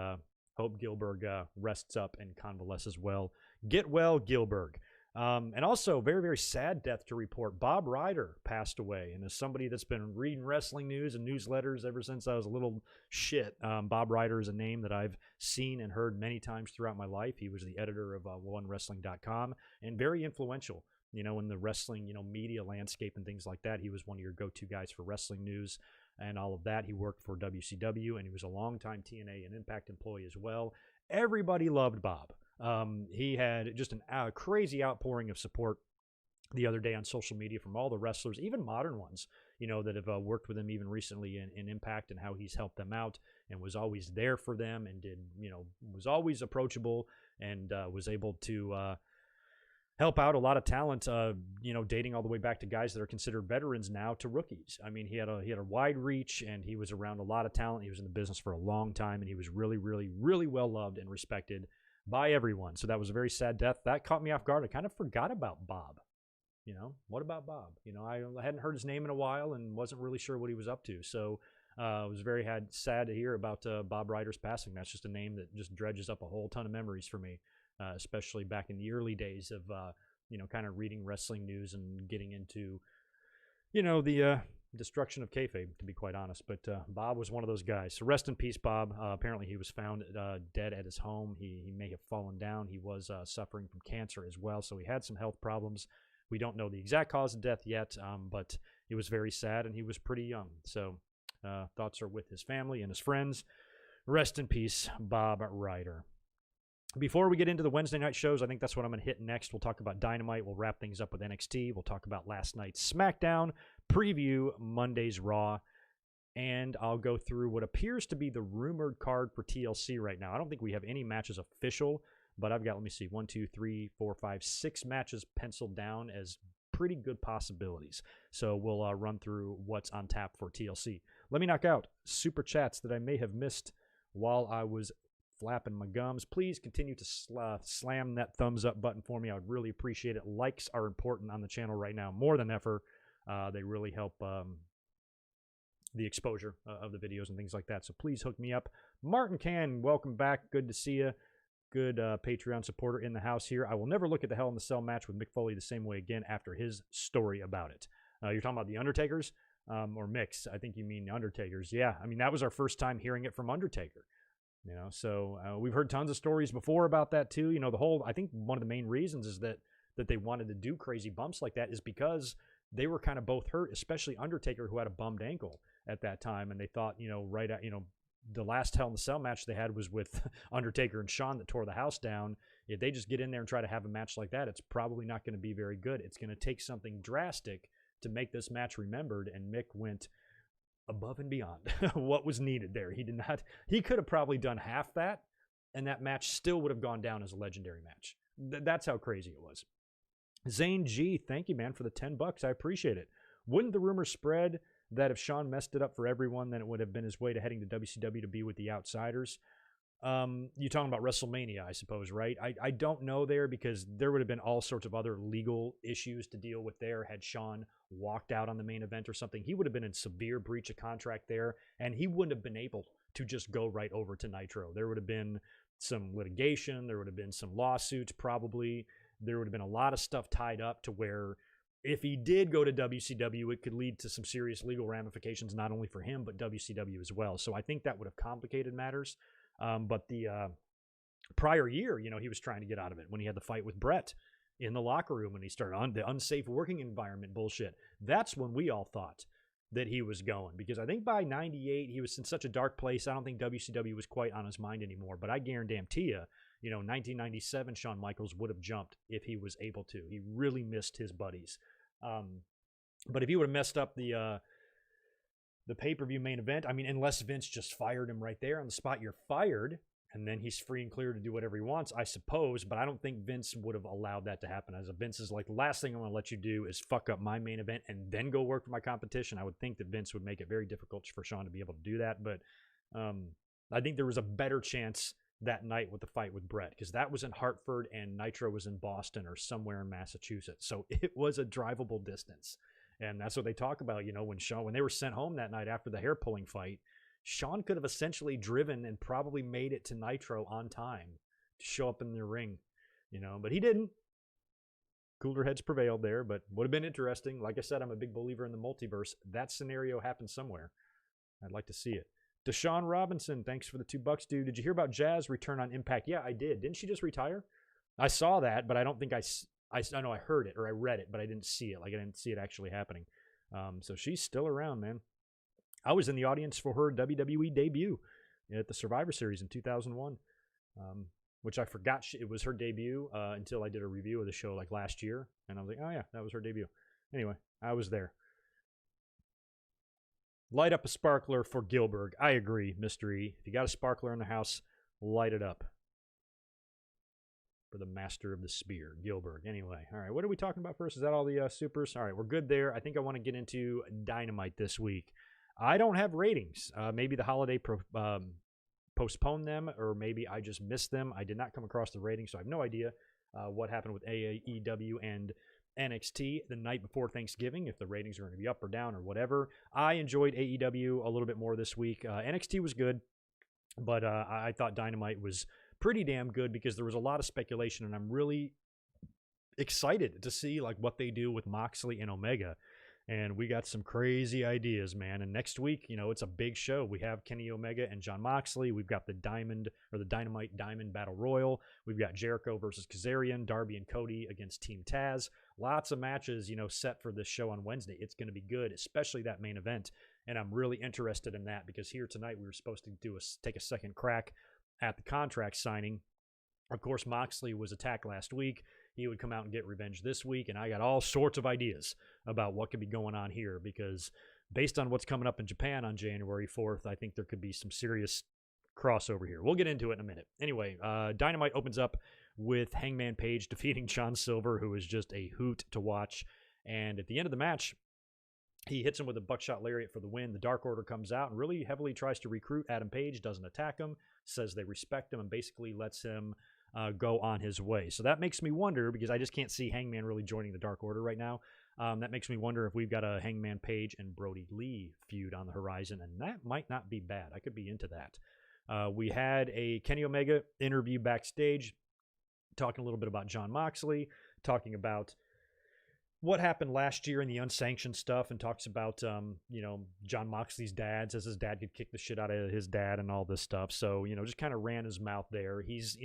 hope Gilbert rests up and convalesces well. Get well, Gilbert. And also, very, very sad death to report. Bob Ryder passed away. And as somebody that's been reading wrestling news and newsletters ever since I was a little shit, Bob Ryder is a name that I've seen and heard many times throughout my life. He was the editor of OneWrestling.com and very influential, in the wrestling, media landscape and things like that. He was one of your go-to guys for wrestling news and all of that. He worked for WCW, and he was a longtime TNA and Impact employee as well. Everybody loved Bob. He had just a crazy outpouring of support the other day on social media from all the wrestlers, even modern ones, that have worked with him even recently in Impact, and how he's helped them out and was always there for them and was always approachable and was able to help out a lot of talent, dating all the way back to guys that are considered veterans now to rookies. I mean, he had a wide reach, and he was around a lot of talent. He was in the business for a long time, and he was really, really, really well loved and respected by everyone. So that was a very sad death. That caught me off guard. I kind of forgot about Bob. What about Bob? I hadn't heard his name in a while and wasn't really sure what he was up to. So it was very sad to hear about Bob Ryder's passing. That's just a name that just dredges up a whole ton of memories for me. Especially back in the early days of, kind of reading wrestling news and getting into, the destruction of kayfabe, to be quite honest. But Bob was one of those guys. So rest in peace, Bob. Apparently he was found dead at his home. He may have fallen down. He was suffering from cancer as well. So he had some health problems. We don't know the exact cause of death yet, but it was very sad, and he was pretty young. So thoughts are with his family and his friends. Rest in peace, Bob Ryder. Before we get into the Wednesday night shows, I think that's what I'm going to hit next. We'll talk about Dynamite. We'll wrap things up with NXT. We'll talk about last night's Smackdown, preview Monday's Raw, and I'll go through what appears to be the rumored card for TLC right now. I don't think we have any matches official, but I've got, 6 matches penciled down as pretty good possibilities. So we'll run through what's on tap for TLC. Let me knock out super chats that I may have missed while I was flapping my gums. Please continue to slam that thumbs up button for me. I would really appreciate it. Likes are important on the channel right now, more than ever. They really help the exposure of the videos and things like that. So please hook me up. Martin Can, welcome back. Good to see you. Good Patreon supporter in the house here. I will never look at the Hell in the Cell match with Mick Foley the same way again after his story about it. You're talking about the Undertakers or Mix? I think you mean Undertakers. Yeah, that was our first time hearing it from Undertaker. So we've heard tons of stories before about that too. I think one of the main reasons is that they wanted to do crazy bumps like that is because they were kind of both hurt, especially Undertaker, who had a bummed ankle at that time. And they thought, right at, the last Hell in the Cell match they had was with Undertaker and Shawn that tore the house down. If they just get in there and try to have a match like that, it's probably not going to be very good. It's going to take something drastic to make this match remembered. And Mick went above and beyond what was needed there. He could have probably done half that, and that match still would have gone down as a legendary match. That's how crazy it was. Zane G, thank you, man, for the $10. I appreciate it. Wouldn't the rumor spread that if Shawn messed it up for everyone, then it would have been his way to heading to WCW to be with the Outsiders? You're talking about WrestleMania, I suppose, right? I don't know there, because there would have been all sorts of other legal issues to deal with there had Shawn walked out on the main event or something. He would have been in severe breach of contract there, and he wouldn't have been able to just go right over to Nitro. There would have been some litigation. There would have been some lawsuits, probably. There would have been a lot of stuff tied up to where if he did go to WCW, it could lead to some serious legal ramifications, not only for him, but WCW as well. So I think that would have complicated matters. But the prior year, he was trying to get out of it when he had the fight with Brett in the locker room, and he started on the unsafe working environment bullshit. That's when we all thought that he was going, because I think by 98, he was in such a dark place. I don't think WCW was quite on his mind anymore, but I guarantee you, 1997 Shawn Michaels would have jumped if he was able to. He really missed his buddies. But if he would have messed up the pay-per-view main event, I mean, unless Vince just fired him right there on the spot, you're fired, and then he's free and clear to do whatever he wants, I suppose. But I don't think Vince would have allowed that to happen. As Vince is like, the last thing I want to let you do is fuck up my main event and then go work for my competition. I would think that Vince would make it very difficult for Shawn to be able to do that. But I think there was a better chance that night with the fight with Brett, because that was in Hartford and Nitro was in Boston or somewhere in Massachusetts. So it was a drivable distance. And that's what they talk about, when they were sent home that night after the hair pulling fight, Shawn could have essentially driven and probably made it to Nitro on time to show up in the ring, but he didn't. Cooler heads prevailed there, but would have been interesting. Like I said, I'm a big believer in the multiverse. That scenario happened somewhere. I'd like to see it. Deshaun Robinson, thanks for the $2, dude. Did you hear about Jazz return on Impact? Yeah, I did. Didn't she just retire? I saw that, but I don't think I know I heard it or I read it, but I didn't see it. Like, I didn't see it actually happening. So she's still around, man. I was in the audience for her WWE debut at the Survivor Series in 2001, which I forgot it was her debut until I did a review of the show like last year. And I was like, oh, yeah, that was her debut. Anyway, I was there. Light up a sparkler for Gilbert. I agree, Mystery. If you got a sparkler in the house, light it up. For the master of the spear, Gilbert. Anyway, all right, what are we talking about first? Is that all the supers? All right, we're good there. I think I want to get into Dynamite this week. I don't have ratings. Maybe the holiday postponed them, or maybe I just missed them. I did not come across the ratings, so I have no idea what happened with AEW and NXT the night before Thanksgiving, if the ratings are going to be up or down or whatever. I enjoyed AEW a little bit more this week. NXT was good, but I thought Dynamite was pretty damn good because there was a lot of speculation, and I'm really excited to see like what they do with Moxley and Omega. And we got some crazy ideas, man. And next week, it's a big show. We have Kenny Omega and Jon Moxley. We've got the Dynamite Diamond Battle Royal. We've got Jericho versus Kazarian, Darby and Cody against Team Taz. Lots of matches, set for this show on Wednesday. It's going to be good, especially that main event. And I'm really interested in that because here tonight we were supposed to take a second crack at the contract signing. Of course, Moxley was attacked last week. He would come out and get revenge this week, and I got all sorts of ideas about what could be going on here because based on what's coming up in Japan on January 4th, I think there could be some serious crossover here. We'll get into it in a minute. Anyway, Dynamite opens up with Hangman Page defeating John Silver, who is just a hoot to watch. And at the end of the match, he hits him with a buckshot lariat for the win. The Dark Order comes out and really heavily tries to recruit Adam Page, doesn't attack him, says they respect him, and basically lets him go on his way. So that makes me wonder, because I just can't see Hangman really joining the Dark Order right now. That makes me wonder if we've got a Hangman Page and Brody Lee feud on the horizon, and that might not be bad. I could be into that. We had a Kenny Omega interview backstage, talking a little bit about Jon Moxley, talking about what happened last year in the unsanctioned stuff, and talks about, Jon Moxley's dad, says his dad could kick the shit out of his dad and all this stuff. So, just kind of ran his mouth there. He's,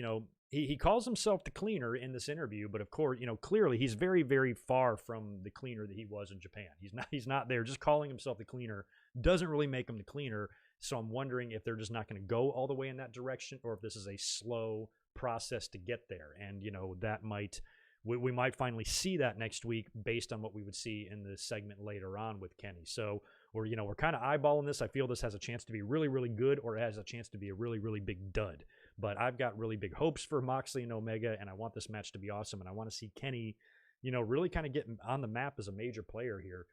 he calls himself the cleaner in this interview, but of course, clearly he's very, very far from the cleaner that he was in Japan. He's not there. Just calling himself the cleaner doesn't really make him the cleaner. So I'm wondering if they're just not going to go all the way in that direction, or if this is a slow process to get there. And, that might... We might finally see that next week based on what we would see in the segment later on with Kenny. So we're kind of eyeballing this. I feel this has a chance to be really, really good, or it has a chance to be a really, really big dud. But I've got really big hopes for Moxley and Omega, and I want this match to be awesome. And I want to see Kenny, really kind of get on the map as a major player here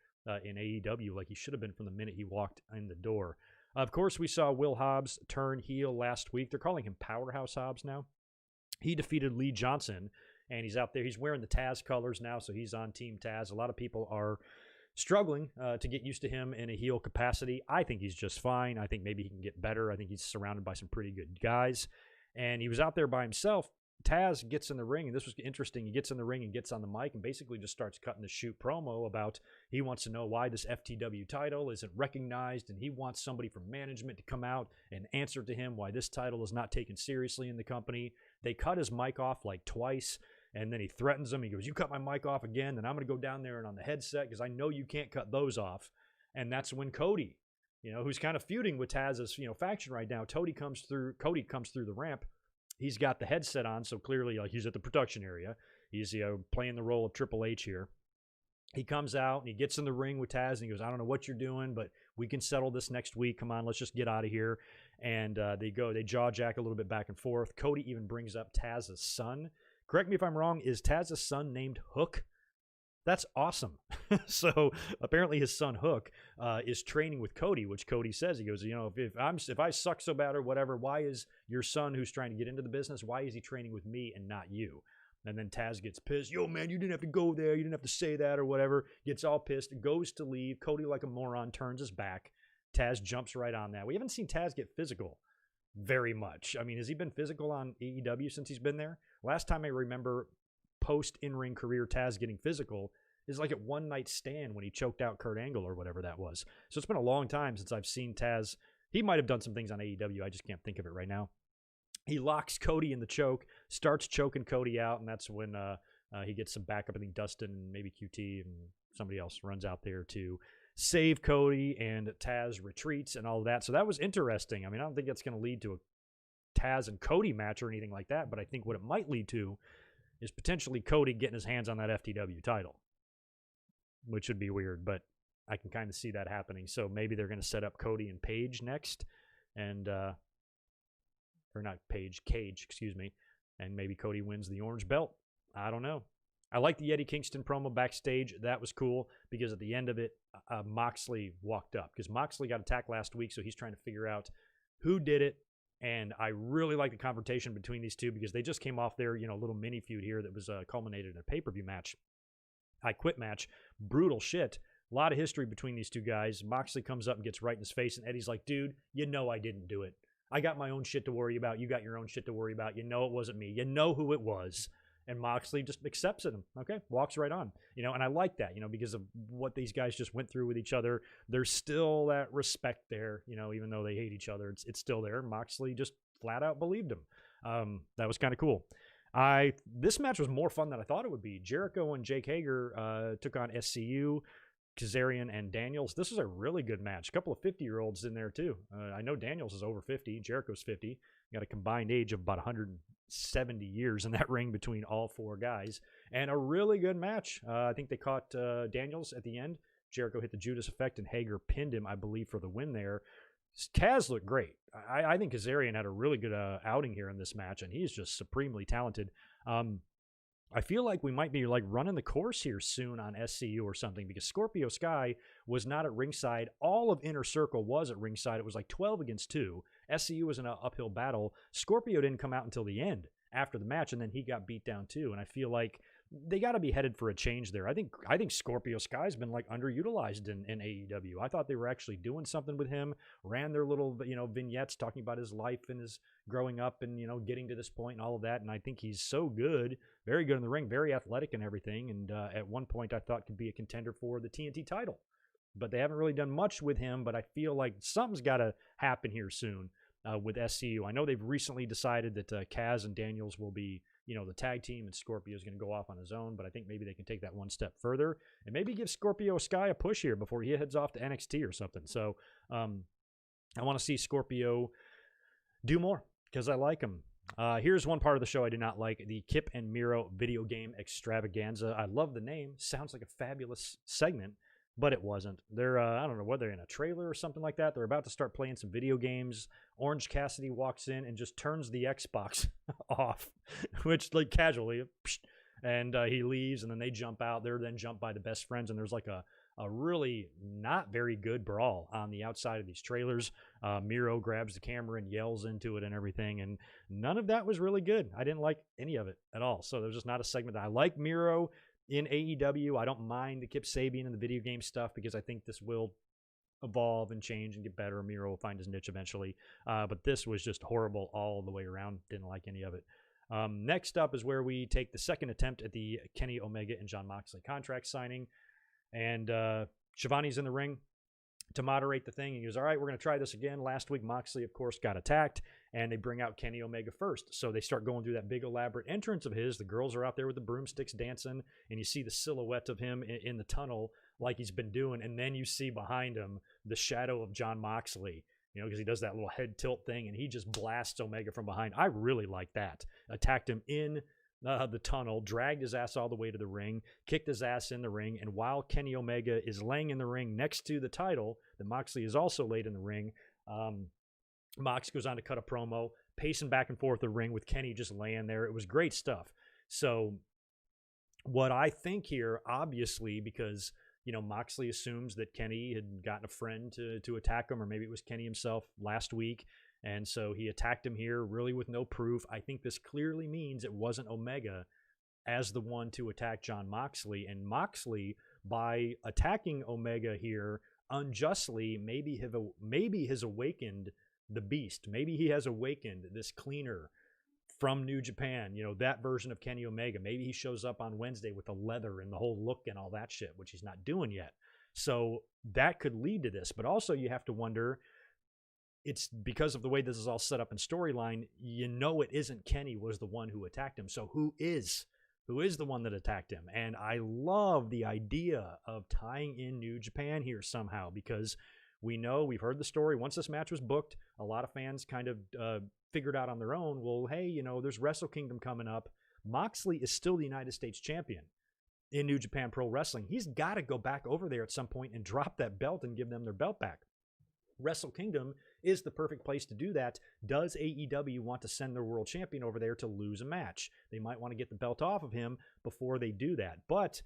in AEW, like he should have been from the minute he walked in the door. Of course, we saw Will Hobbs turn heel last week. They're calling him Powerhouse Hobbs now. He defeated Lee Johnson. And he's out there. He's wearing the Taz colors now, so he's on Team Taz. A lot of people are struggling to get used to him in a heel capacity. I think he's just fine. I think maybe he can get better. I think he's surrounded by some pretty good guys. And he was out there by himself. Taz gets in the ring, and this was interesting. He gets in the ring and gets on the mic and basically just starts cutting the shoot promo about he wants to know why this FTW title isn't recognized, and he wants somebody from management to come out and answer to him why this title is not taken seriously in the company. They cut his mic off like twice. And then he threatens him. He goes, you cut my mic off again, then I'm going to go down there and on the headset because I know you can't cut those off. And that's when Cody, who's kind of feuding with Taz's, faction right now. Cody comes through the ramp he's got the headset on, so clearly he's at the production area. He's playing the role of Triple H here. He comes out and he gets in the ring with Taz and he goes, I don't know what you're doing, but we can settle this next week. Come on, let's just get out of here. And they jaw jack a little bit back and forth. Cody even brings up Taz's son. Correct me if I'm wrong, is Taz's son named Hook? That's awesome. So apparently his son Hook is training with Cody, which Cody says, he goes, if I suck so bad or whatever, why is your son who's trying to get into the business, why is he training with me and not you? And then Taz gets pissed. Yo, man, you didn't have to go there. You didn't have to say that or whatever. Gets all pissed, goes to leave. Cody, like a moron, turns his back. Taz jumps right on that. We haven't seen Taz get physical very much. I mean, has he been physical on AEW since he's been there? Last time I remember post-in-ring career Taz getting physical is like at One Night Stand when he choked out Kurt Angle or whatever that was. So it's been a long time since I've seen Taz. He might have done some things on AEW. I just can't think of it right now. He locks Cody in the choke, starts choking Cody out, and that's when he gets some backup. I think Dustin and maybe QT and somebody else runs out there to save Cody, and Taz retreats and all of that. So that was interesting. I mean, I don't think that's going to lead to a Taz and Cody match or anything like that, but I think what it might lead to is potentially Cody getting his hands on that FTW title, which would be weird, but I can kind of see that happening. So maybe they're going to set up Cody and Paige next, and or not Paige, Cage, excuse me, and maybe Cody wins the orange belt. I don't know. I like the Eddie Kingston promo backstage. That was cool because at the end of it, Moxley walked up because Moxley got attacked last week, so he's trying to figure out who did it. And I really like the confrontation between these two because they just came off their little mini feud here that was culminated in a pay-per-view match. I Quit match. Brutal shit. A lot of history between these two guys. Moxley comes up and gets right in his face, and Eddie's like, dude, I didn't do it. I got my own shit to worry about. You got your own shit to worry about. It wasn't me. You know who it was. And Moxley just accepts it. Okay, walks right on. And I like that, because of what these guys just went through with each other. There's still that respect there, even though they hate each other. It's still there. Moxley just flat out believed him. That was kind of cool. This match was more fun than I thought it would be. Jericho and Jake Hager took on SCU. Kazarian and Daniels. This was a really good match. A couple of 50-year-olds in there, too. I know Daniels is over 50. Jericho's 50. Got a combined age of about 170 years in that ring between all four guys. And a really good match. I think they caught Daniels at the end. Jericho hit the Judas effect, and Hager pinned him, I believe, for the win there. Kaz looked great. I think Kazarian had a really good outing here in this match, and he's just supremely talented. I feel like we might be running the course here soon on SCU or something because Scorpio Sky was not at ringside. All of Inner Circle was at ringside. It was 12 against 2. SCU was in an uphill battle. Scorpio didn't come out until the end after the match, and then he got beat down too. And I feel like they got to be headed for a change there. I think Scorpio Sky's been underutilized in AEW. I thought they were actually doing something with him. Ran their little vignettes talking about his life and his growing up and getting to this point and all of that. And I think he's so good, very good in the ring, very athletic and everything. And at one point I thought could be a contender for the TNT title, but they haven't really done much with him. But I feel like something's got to happen here soon with SCU. I know they've recently decided that Kaz and Daniels will be the tag team, and Scorpio is going to go off on his own, but I think maybe they can take that one step further and maybe give Scorpio Sky a push here before he heads off to NXT or something. So I want to see Scorpio do more because I like him. Here's one part of the show I did not like, the Kip and Miro video game extravaganza. I love the name. Sounds like a fabulous segment, but it wasn't. They're, I don't know whether they're in a trailer or something like that. They're about to start playing some video games. Orange Cassidy walks in and just turns the Xbox off, which casually, and he leaves, and then they jump out. They're then jumped by the best friends, and there's a really not very good brawl on the outside of these trailers. Miro grabs the camera and yells into it and everything, and none of that was really good. I didn't like any of it at all. So there's just not a segment that I like. Miro in AEW, I don't mind the Kip Sabian and the video game stuff because I think this will evolve and change and get better. Miro will find his niche eventually. But this was just horrible all the way around. Didn't like any of it. Next up is where we take the second attempt at the Kenny Omega and Jon Moxley contract signing. And Shivani's in the ring to moderate the thing. He goes, all right, we're going to try this again. Last week, Moxley, of course, got attacked, and they bring out Kenny Omega first. So they start going through that big elaborate entrance of his. The girls are out there with the broomsticks dancing, and you see the silhouette of him in the tunnel like he's been doing. And then you see behind him the shadow of Jon Moxley, because he does that little head tilt thing and he just blasts Omega from behind. I really like that. Attacked him in the tunnel, dragged his ass all the way to the ring, kicked his ass in the ring, and while Kenny Omega is laying in the ring next to the title, that Moxley is also laid in the ring, Mox goes on to cut a promo, pacing back and forth the ring with Kenny just laying there. It was great stuff. So what I think here, obviously, because Moxley assumes that Kenny had gotten a friend to attack him, or maybe it was Kenny himself last week, and so he attacked him here really with no proof. I think this clearly means it wasn't Omega as the one to attack Jon Moxley, and Moxley, by attacking Omega here unjustly, maybe has awakened the beast. Maybe he has awakened this cleaner from New Japan, that version of Kenny Omega. Maybe he shows up on Wednesday with the leather and the whole look and all that shit, which he's not doing yet. So that could lead to this. But also you have to wonder, it's because of the way this is all set up in storyline, it isn't Kenny was the one who attacked him. So who is the one that attacked him? And I love the idea of tying in New Japan here somehow, because we've heard the story. Once this match was booked, a lot of fans kind of figured out on their own, well, hey, there's Wrestle Kingdom coming up. Moxley is still the United States champion in New Japan Pro Wrestling. He's got to go back over there at some point and drop that belt and give them their belt back. Wrestle Kingdom is the perfect place to do that. Does AEW want to send their world champion over there to lose a match? They might want to get the belt off of him before they do that. But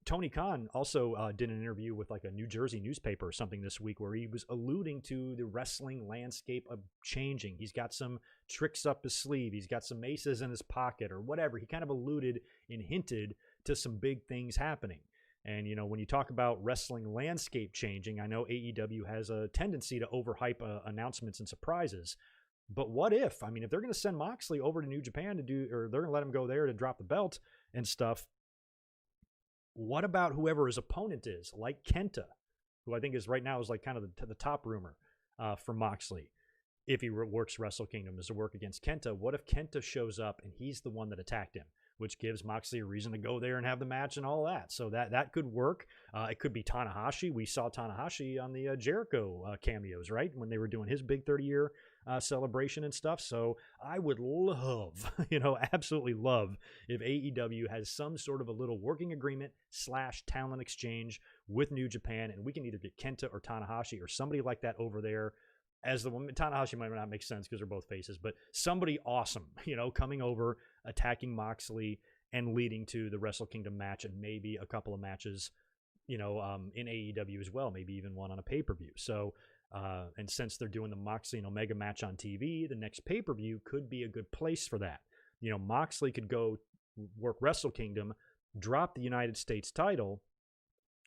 Tony Khan also did an interview with like a New Jersey newspaper or something this week where he was alluding to the wrestling landscape of changing. He's got some tricks up his sleeve. He's got some aces in his pocket or whatever. He kind of alluded and hinted to some big things happening. And, when you talk about wrestling landscape changing, I know AEW has a tendency to overhype announcements and surprises. But what if? I mean, if they're going to send Moxley over to New Japan or they're going to let him go there to drop the belt and stuff, what about whoever his opponent is, like Kenta, who I think is right now is like kind of the top rumor for Moxley. If he works Wrestle Kingdom as a work against Kenta, what if Kenta shows up and he's the one that attacked him, which gives Moxley a reason to go there and have the match and all that. So that could work. It could be Tanahashi. We saw Tanahashi on the Jericho cameos, right, when they were doing his big 30-year celebration and stuff. So I would love, absolutely love if AEW has some sort of a little working agreement / talent exchange with New Japan, and we can either get Kenta or Tanahashi or somebody like that over there as the one. Tanahashi might not make sense because they're both faces, but somebody awesome, coming over, attacking Moxley and leading to the Wrestle Kingdom match and maybe a couple of matches, in AEW as well, maybe even one on a pay-per-view. So, and since they're doing the Moxley and Omega match on TV, the next pay-per-view could be a good place for that. Moxley could go work Wrestle Kingdom, drop the United States title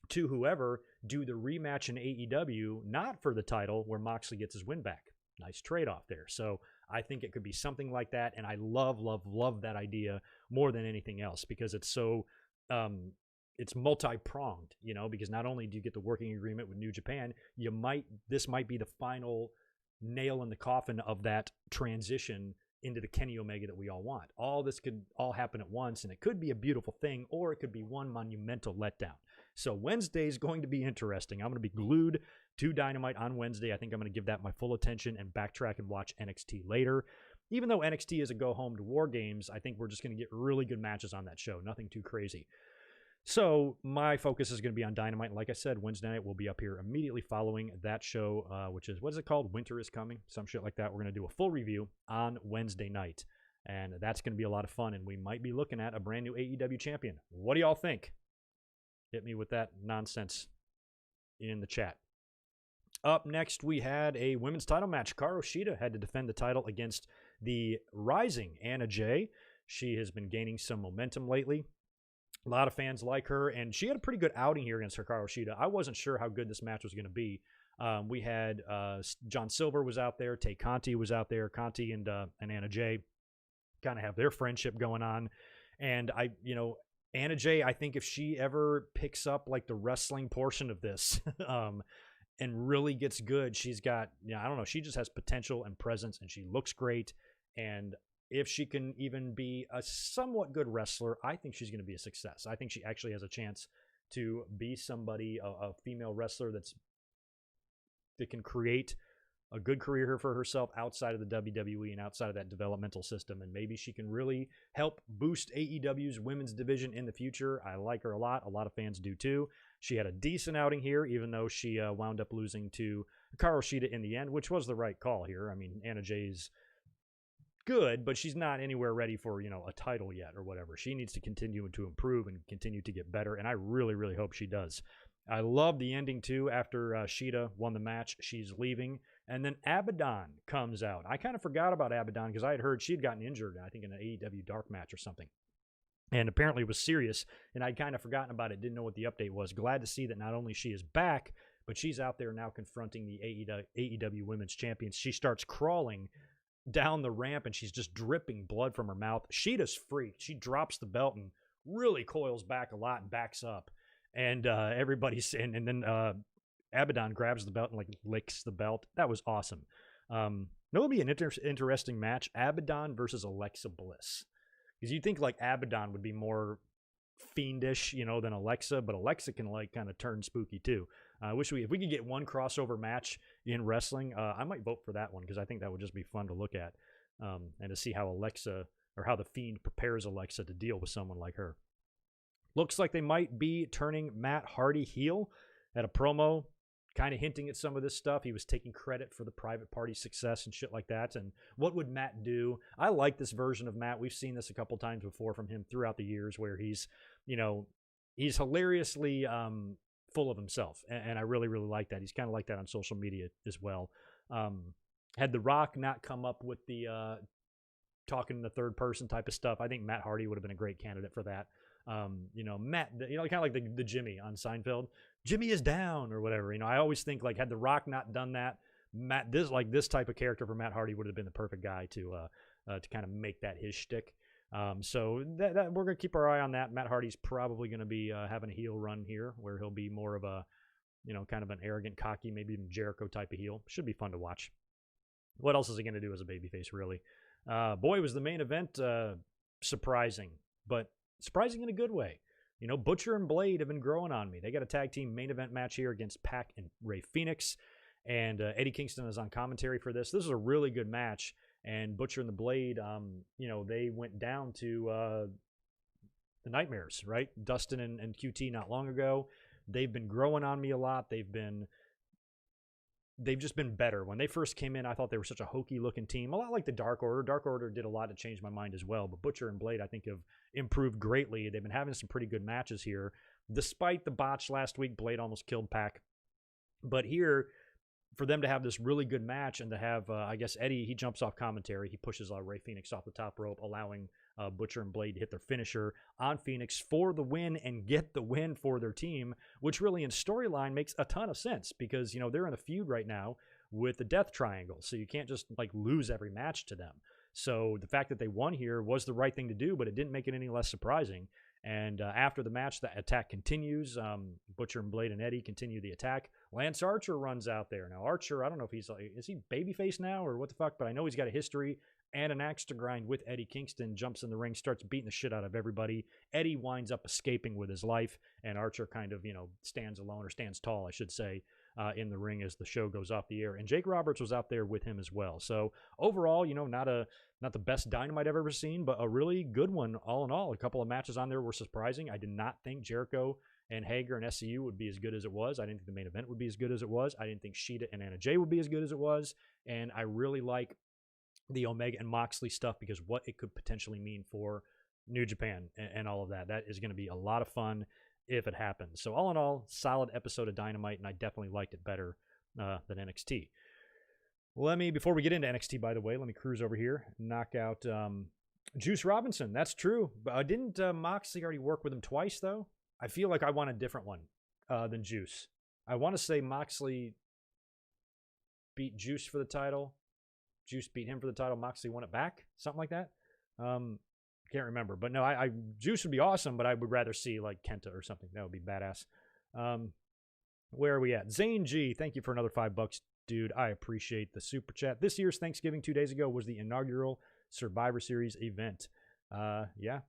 to whoever, do the rematch in AEW, not for the title, where Moxley gets his win back. Nice trade-off there. So I think it could be something like that, and I love, love, love that idea more than anything else because it's so it's multi-pronged, because not only do you get the working agreement with New Japan, this might be the final nail in the coffin of that transition into the Kenny Omega that we all want. All this could all happen at once, and it could be a beautiful thing, or it could be one monumental letdown. So Wednesday is going to be interesting. I'm going to be glued to Dynamite on Wednesday. I think I'm going to give that my full attention and backtrack and watch NXT later. Even though NXT is a go-home to War Games, I think we're just going to get really good matches on that show. Nothing too crazy. So my focus is going to be on Dynamite. Like I said, Wednesday night we'll be up here immediately following that show, which is, what is it called? Winter is Coming? Some shit like that. We're going to do a full review on Wednesday night. And that's going to be a lot of fun. And we might be looking at a brand new AEW champion. What do y'all think? Hit me with that nonsense in the chat. Up next, we had a women's title match. Hikaru Shida had to defend the title against the rising Anna Jay. She has been gaining some momentum lately. A lot of fans like her, and she had a pretty good outing here against Hikaru Shida. I wasn't sure how good this match was going to be. We had John Silver was out there. Tay Conti was out there. Conti and Anna Jay kind of have their friendship going on. And Anna Jay, I think if she ever picks up like the wrestling portion of this and really gets good, she's got, I don't know, she just has potential and presence, and she looks great. And if she can even be a somewhat good wrestler, I think she's going to be a success. I think she actually has a chance to be somebody, a female wrestler that can create a good career for herself outside of the WWE and outside of that developmental system, and maybe she can really help boost AEW's women's division in the future. I like her a lot. A lot of fans do too. She had a decent outing here, even though she wound up losing to Hikaru Shida in the end, which was the right call here. I mean, Anna Jay's good, but she's not anywhere ready for, a title yet or whatever. She needs to continue to improve and continue to get better, and I really, really hope she does. I love the ending, too. After Shida won the match, she's leaving, and then Abaddon comes out. I kind of forgot about Abaddon because I had heard she had gotten injured, I think, in an AEW Dark match or something. And apparently it was serious, and I'd kind of forgotten about it, didn't know what the update was. Glad to see that not only she is back, but she's out there now confronting the AEW Women's Champions. She starts crawling down the ramp, and she's just dripping blood from her mouth. Shida's freaked. She drops the belt and really coils back a lot and backs up. And everybody's and then Abaddon grabs the belt and licks the belt. That was awesome. It'll be an interesting match. Abaddon versus Alexa Bliss. Because you'd think Abaddon would be more fiendish, than Alexa, but Alexa can kind of turn spooky too. I wish if we could get one crossover match in wrestling, I might vote for that one because I think that would just be fun to look at and to see how how the Fiend prepares Alexa to deal with someone like her. Looks like they might be turning Matt Hardy heel at a promo, kind of hinting at some of this stuff. He was taking credit for the private party success and shit like that. And what would Matt do? I like this version of Matt. We've seen this a couple times before from him throughout the years where he's hilariously full of himself. And I really, really like that. He's kind of like that on social media as well. Had The Rock not come up with the talking in the third person type of stuff, I think Matt Hardy would have been a great candidate for that. Matt, kind of like the Jimmy on Seinfeld. Jimmy is down or whatever. I always think had The Rock not done that, this type of character for Matt Hardy would have been the perfect guy to kind of make that his shtick. So that we're gonna keep our eye on that. Matt Hardy's probably gonna be having a heel run here, where he'll be more of a, kind of an arrogant, cocky, maybe even Jericho type of heel. Should be fun to watch. What else is he gonna do as a babyface, really? Boy, was the main event surprising, but surprising in a good way. Butcher and Blade have been growing on me. They got a tag team main event match here against Pac and Rey Fenix, and Eddie Kingston is on commentary for this. This is a really good match, and Butcher and the Blade, they went down to the Nightmares, right? Dustin and QT not long ago. They've been growing on me a lot. They've just been better. When they first came in, I thought they were such a hokey looking team, a lot like the Dark Order. Dark Order did a lot to change my mind as well, but Butcher and Blade, I think, have improved greatly. They've been having some pretty good matches here. Despite the botch last week, Blade almost killed Pac. But here, for them to have this really good match and to have, I guess, Eddie, he jumps off commentary. He pushes Rey Fenix off the top rope, allowing Butcher and Blade to hit their finisher on Phoenix for the win and get the win for their team, which really in storyline makes a ton of sense because, they're in a feud right now with the Death Triangle. So you can't just lose every match to them. So the fact that they won here was the right thing to do, but it didn't make it any less surprising. And after the match, the attack continues. Butcher and Blade and Eddie continue the attack. Lance Archer runs out there. Now, Archer, I don't know if is he babyface now or what the fuck, but I know he's got a history and an axe to grind with Eddie Kingston. Jumps in the ring, starts beating the shit out of everybody. Eddie winds up escaping with his life, and Archer kind of, stands alone, or stands tall, I should say, in the ring as the show goes off the air. And Jake Roberts was out there with him as well. So overall, not the best Dynamite I've ever seen, but a really good one all in all. A couple of matches on there were surprising. I did not think Jericho and Hager and SCU would be as good as it was. I didn't think the main event would be as good as it was. I didn't think Shida and Anna Jay would be as good as it was. And I really like the Omega and Moxley stuff because what it could potentially mean for New Japan and all of that. That is going to be a lot of fun if it happens. So all in all, solid episode of Dynamite, and I definitely liked it better than NXT. Before we get into NXT, by the way, let me cruise over here, knock out Juice Robinson. That's true. But didn't Moxley already work with him twice, though? I feel like I want a different one than Juice. I want to say Moxley beat Juice for the title. Juice beat him for the title. Moxley won it back. Something like that. Can't remember. But no, Juice would be awesome, but I would rather see Kenta or something. That would be badass. Where are we at? Zane G, thank you for another $5. Dude, I appreciate the super chat. This year's Thanksgiving 2 days ago was the inaugural Survivor Series event. Yeah.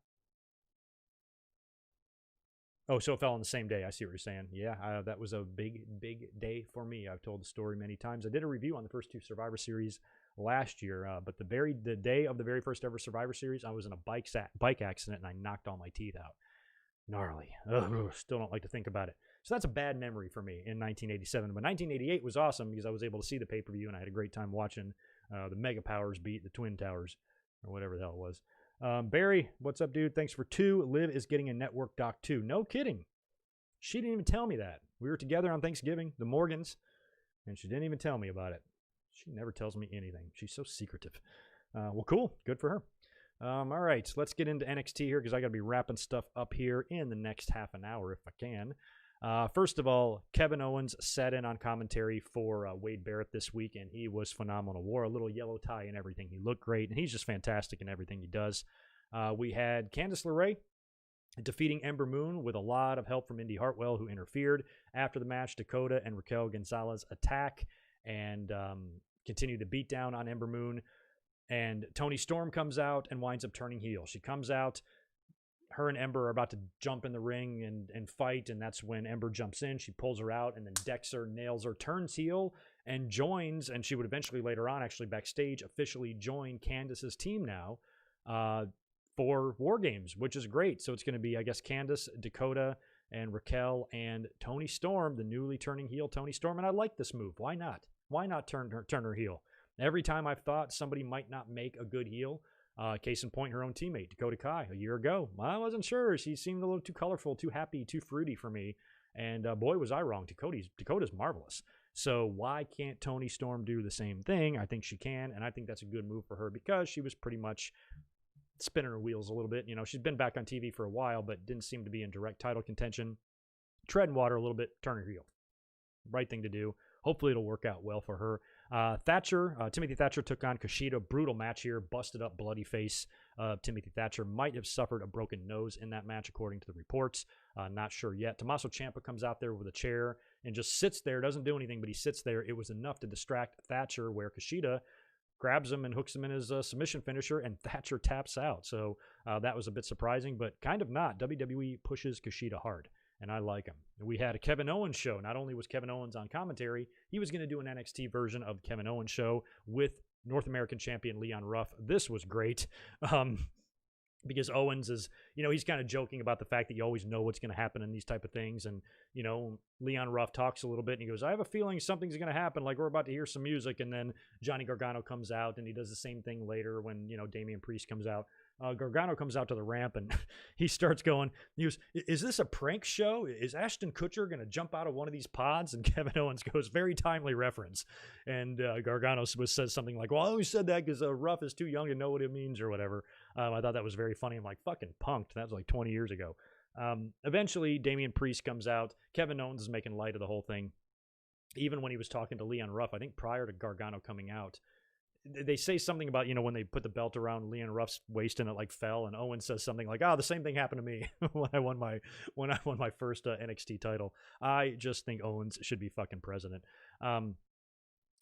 Oh, so it fell on the same day. I see what you're saying. Yeah, that was a big, big day for me. I've told the story many times. I did a review on the first 2 Survivor Series last year, but the day of the very first ever Survivor Series, I was in a bike accident and I knocked all my teeth out. Gnarly. Ugh, still don't like to think about it. So that's a bad memory for me in 1987. But 1988 was awesome because I was able to see the pay-per-view and I had a great time watching the Mega Powers beat the Twin Towers or whatever the hell it was. Barry, what's up, dude? Thanks for 2. Liv is getting a network doc too. No kidding. She didn't even tell me that. We were together on Thanksgiving, the Morgans, and she didn't even tell me about it. She never tells me anything. She's so secretive. Well, cool. Good for her. All right, let's get into NXT here because I got to be wrapping stuff up here in the next half an hour if I can. First of all, Kevin Owens sat in on commentary for Wade Barrett this week, and he was phenomenal. Wore a little yellow tie and everything. He looked great, and he's just fantastic in everything he does. We had Candice LeRae defeating Ember Moon with a lot of help from Indy Hartwell, who interfered. After the match, Dakota and Raquel Gonzalez attack and continue the beatdown on Ember Moon. And Toni Storm comes out and winds up turning heel. She comes out. Her and Ember are about to jump in the ring and fight, and that's when Ember jumps in. She pulls her out, and then decks her, nails her, turns heel, and joins, and she would eventually later on, actually backstage, officially join Candice's team now for War Games, which is great. So it's going to be, I guess, Candice, Dakota, and Raquel, and Toni Storm, the newly turning heel Toni Storm, and I like this move. Why not? Why not turn her heel? Every time I've thought somebody might not make a good heel, case in point, her own teammate, Dakota Kai, a year ago. I wasn't sure. She seemed a little too colorful, too happy, too fruity for me. And boy, was I wrong. Dakota's marvelous. So why can't Toni Storm do the same thing? I think she can, and I think that's a good move for her because she was pretty much spinning her wheels a little bit. You know, she's been back on TV for a while, but didn't seem to be in direct title contention. Treading water a little bit, turn her heel. Right thing to do. Hopefully it'll work out well for her. Timothy Thatcher took on Kushida. Brutal match here. Busted up bloody face. Timothy Thatcher might have suffered a broken nose in that match, according to the reports. Not sure yet. Tommaso Ciampa comes out there with a chair and just sits there. Doesn't do anything, but he sits there. It was enough to distract Thatcher, where Kushida grabs him and hooks him in his submission finisher, and Thatcher taps out. So that was a bit surprising, but kind of not. WWE pushes Kushida hard, and I like him. We had a Kevin Owens show. Not only was Kevin Owens on commentary, he was going to do an NXT version of the Kevin Owens show with North American champion Leon Ruff. This was great because Owens is, you know, he's kind of joking about the fact that you always know what's going to happen in these type of things. And, you know, Leon Ruff talks a little bit and he goes, I have a feeling something's going to happen. Like we're about to hear some music. And then Johnny Gargano comes out and he does the same thing later when, you know, Damian Priest comes out. Gargano comes out to the ramp and he starts going, he goes, is this a prank show? Is Ashton Kutcher going to jump out of one of these pods? And Kevin Owens goes, very timely reference. And Gargano says something like, well, I only said that because Ruff is too young to know what it means or whatever. I thought that was very funny. I'm like, fucking punked. That was like 20 years ago. Eventually, Damian Priest comes out. Kevin Owens is making light of the whole thing. Even when he was talking to Leon Ruff, I think prior to Gargano coming out, they say something about, you know, when they put the belt around Leon Ruff's waist and it like fell, and Owens says something like, the same thing happened to me when I won my first NXT title. I just think Owens should be fucking president.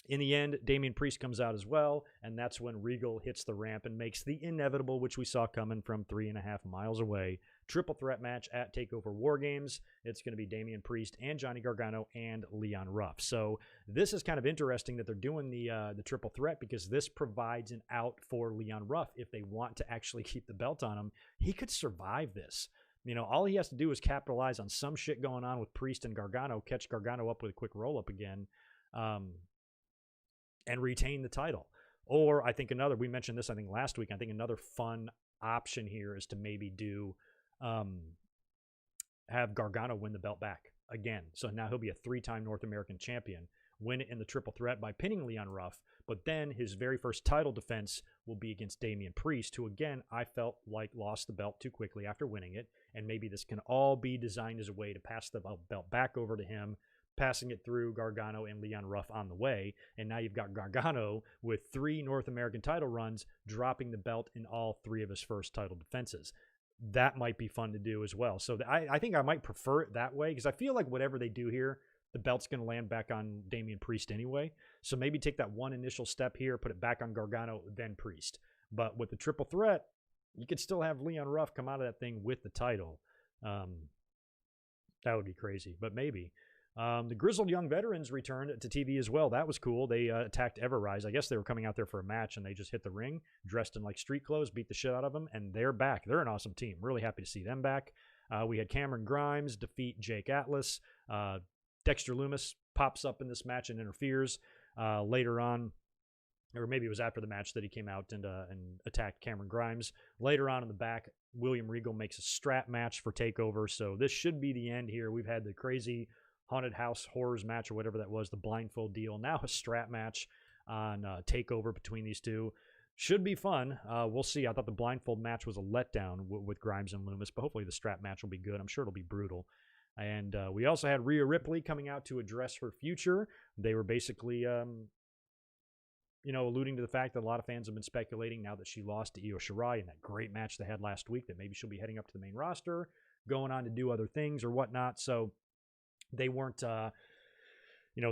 In the end, Damian Priest comes out as well, and that's when Regal hits the ramp and makes the inevitable, which we saw coming from 3.5 miles away. Triple threat match at TakeOver War Games. It's going to be Damian Priest and Johnny Gargano and Leon Ruff. So this is kind of interesting that they're doing the triple threat because this provides an out for Leon Ruff if they want to actually keep the belt on him. He could survive this. You know, all he has to do is capitalize on some shit going on with Priest and Gargano, catch Gargano up with a quick roll-up again, and retain the title. Or I think we mentioned this, I think last week, I think another fun option here is to maybe have Gargano win the belt back again. So now he'll be a 3-time North American champion, win it in the triple threat by pinning Leon Ruff, but then his very first title defense will be against Damian Priest, who again, I felt like lost the belt too quickly after winning it, and maybe this can all be designed as a way to pass the belt back over to him, passing it through Gargano and Leon Ruff on the way. And now you've got Gargano with 3 North American title runs, dropping the belt in all 3 of his first title defenses. That might be fun to do as well. So I think I might prefer it that way because I feel like whatever they do here, the belt's going to land back on Damian Priest anyway. So maybe take that one initial step here, put it back on Gargano, then Priest. But with the triple threat, you could still have Leon Ruff come out of that thing with the title. That would be crazy, but maybe. The Grizzled Young Veterans returned to TV as well. That was cool. They attacked Everrise. I guess they were coming out there for a match, and they just hit the ring, dressed in like street clothes, beat the shit out of them, and they're back. They're an awesome team. Really happy to see them back. We had Cameron Grimes defeat Jake Atlas. Dexter Lumis pops up in this match and interferes later on. Or maybe it was after the match that he came out and attacked Cameron Grimes. Later on in the back, William Regal makes a strap match for TakeOver. So this should be the end here. We've had the crazy Haunted House Horrors match or whatever that was, the blindfold deal. Now a strap match on TakeOver between these two. Should be fun. We'll see. I thought the blindfold match was a letdown with Grimes and Lumis, but hopefully the strap match will be good. I'm sure it'll be brutal. And we also had Rhea Ripley coming out to address her future. They were basically... alluding to the fact that a lot of fans have been speculating now that she lost to Io Shirai in that great match they had last week that maybe she'll be heading up to the main roster, going on to do other things or whatnot. So they weren't, the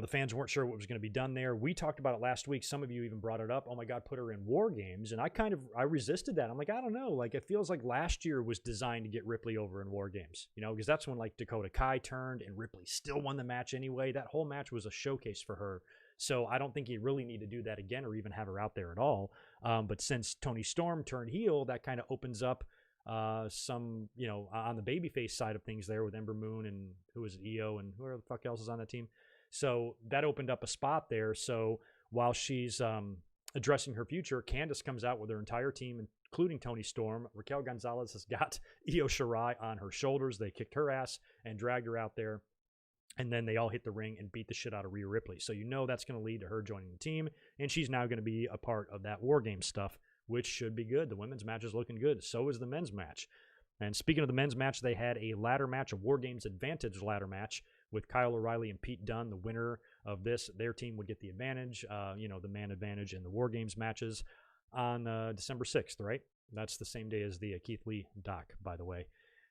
fans weren't sure what was going to be done there. We talked about it last week. Some of you even brought it up. Oh my God, put her in War Games. And I resisted that. I'm like, I don't know. Like, it feels like last year was designed to get Ripley over in War Games, because that's when like Dakota Kai turned and Ripley still won the match anyway. That whole match was a showcase for her. So I don't think you really need to do that again or even have her out there at all. But since Toni Storm turned heel, that kind of opens up some, on the babyface side of things there with Ember Moon and who is it, Io and who the fuck else is on that team. So that opened up a spot there. So while she's addressing her future, Candice comes out with her entire team, including Toni Storm. Raquel Gonzalez has got Io Shirai on her shoulders. They kicked her ass and dragged her out there. And then they all hit the ring and beat the shit out of Rhea Ripley. So that's going to lead to her joining the team. And she's now going to be a part of that War Games stuff, which should be good. The women's match is looking good. So is the men's match. And speaking of the men's match, they had a ladder match, a War Games Advantage ladder match with Kyle O'Reilly and Pete Dunne. The winner of this, their team would get the advantage, the man advantage in the War Games matches on December 6th, right? That's the same day as the Keith Lee doc, by the way.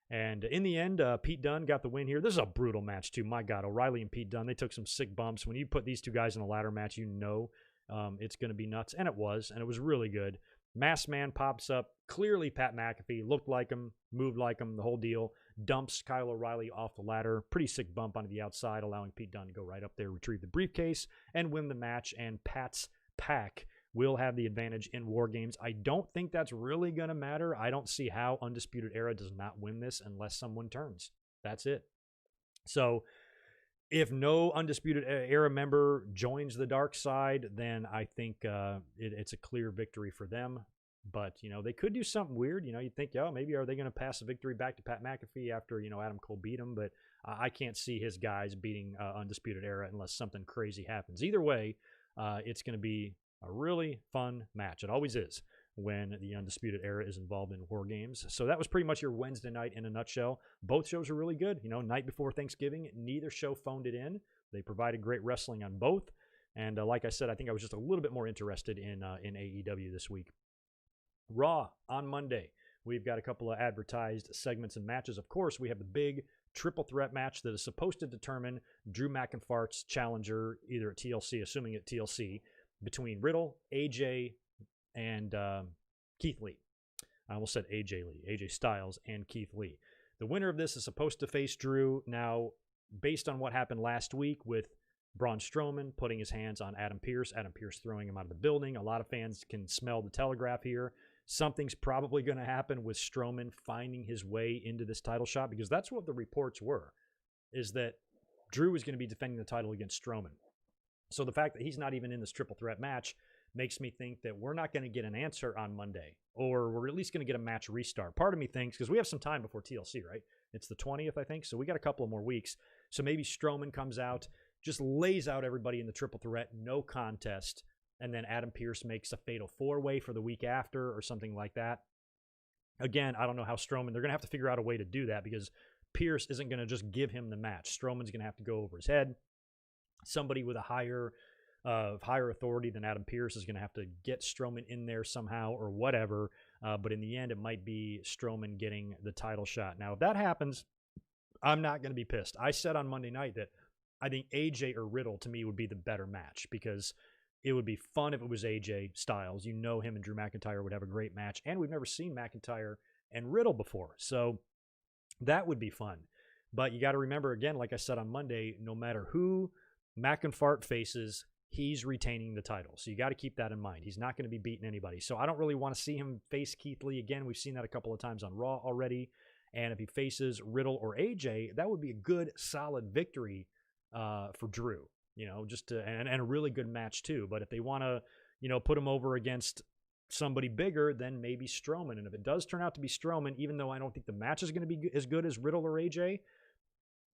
And in the end, Pete Dunne got the win here. This is a brutal match, too. My God, O'Reilly and Pete Dunne, they took some sick bumps. When you put these two guys in a ladder match, it's going to be nuts. And it was really good. Masked Man pops up. Clearly, Pat McAfee looked like him, moved like him, the whole deal. Dumps Kyle O'Reilly off the ladder. Pretty sick bump onto the outside, allowing Pete Dunne to go right up there, retrieve the briefcase, and win the match. And Pat's pack will have the advantage in War Games. I don't think that's really going to matter. I don't see how Undisputed Era does not win this unless someone turns. That's it. So if no Undisputed Era member joins the dark side, then I think it's a clear victory for them. But, they could do something weird. You'd think, maybe are they going to pass the victory back to Pat McAfee after, Adam Cole beat him? But I can't see his guys beating Undisputed Era unless something crazy happens. Either way, it's going to be a really fun match. It always is when the Undisputed Era is involved in War Games. So that was pretty much your Wednesday night in a nutshell. Both shows are really good. Night before Thanksgiving, neither show phoned it in. They provided great wrestling on both. And like I said, I think I was just a little bit more interested in AEW this week. Raw on Monday. We've got a couple of advertised segments and matches. Of course, we have the big triple threat match that is supposed to determine Drew McIntyre's challenger, either at TLC, assuming at TLC, between Riddle, AJ, and Keith Lee. I almost said AJ Lee, AJ Styles, and Keith Lee. The winner of this is supposed to face Drew. Now, based on what happened last week with Braun Strowman putting his hands on Adam Pearce throwing him out of the building, a lot of fans can smell the telegraph here. Something's probably going to happen with Strowman finding his way into this title shot, because that's what the reports were, is that Drew is going to be defending the title against Strowman. So the fact that he's not even in this triple threat match makes me think that we're not going to get an answer on Monday, or we're at least going to get a match restart. Part of me thinks, because we have some time before TLC, right? It's the 20th, I think, so we got a couple of more weeks. So maybe Strowman comes out, just lays out everybody in the triple threat, no contest, and then Adam Pearce makes a fatal four-way for the week after or something like that. Again, I don't know how Strowman, they're going to have to figure out a way to do that, because Pearce isn't going to just give him the match. Strowman's going to have to go over his head. Somebody with a higher authority than Adam Pearce is going to have to get Strowman in there somehow or whatever. But in the end, it might be Strowman getting the title shot. Now, if that happens, I'm not going to be pissed. I said on Monday night that I think AJ or Riddle, to me, would be the better match, because it would be fun if it was AJ Styles. Him and Drew McIntyre would have a great match. And we've never seen McIntyre and Riddle before. So that would be fun. But you got to remember, again, like I said on Monday, no matter who McInfart faces, he's retaining the title. So you got to keep that in mind. He's not going to be beating anybody. So I don't really want to see him face Keith Lee again. We've seen that a couple of times on Raw already. And if he faces Riddle or AJ, that would be a good, solid victory for Drew. And a really good match too. But if they want to, put him over against somebody bigger, then maybe Strowman. And if it does turn out to be Strowman, even though I don't think the match is going to be as good as Riddle or AJ,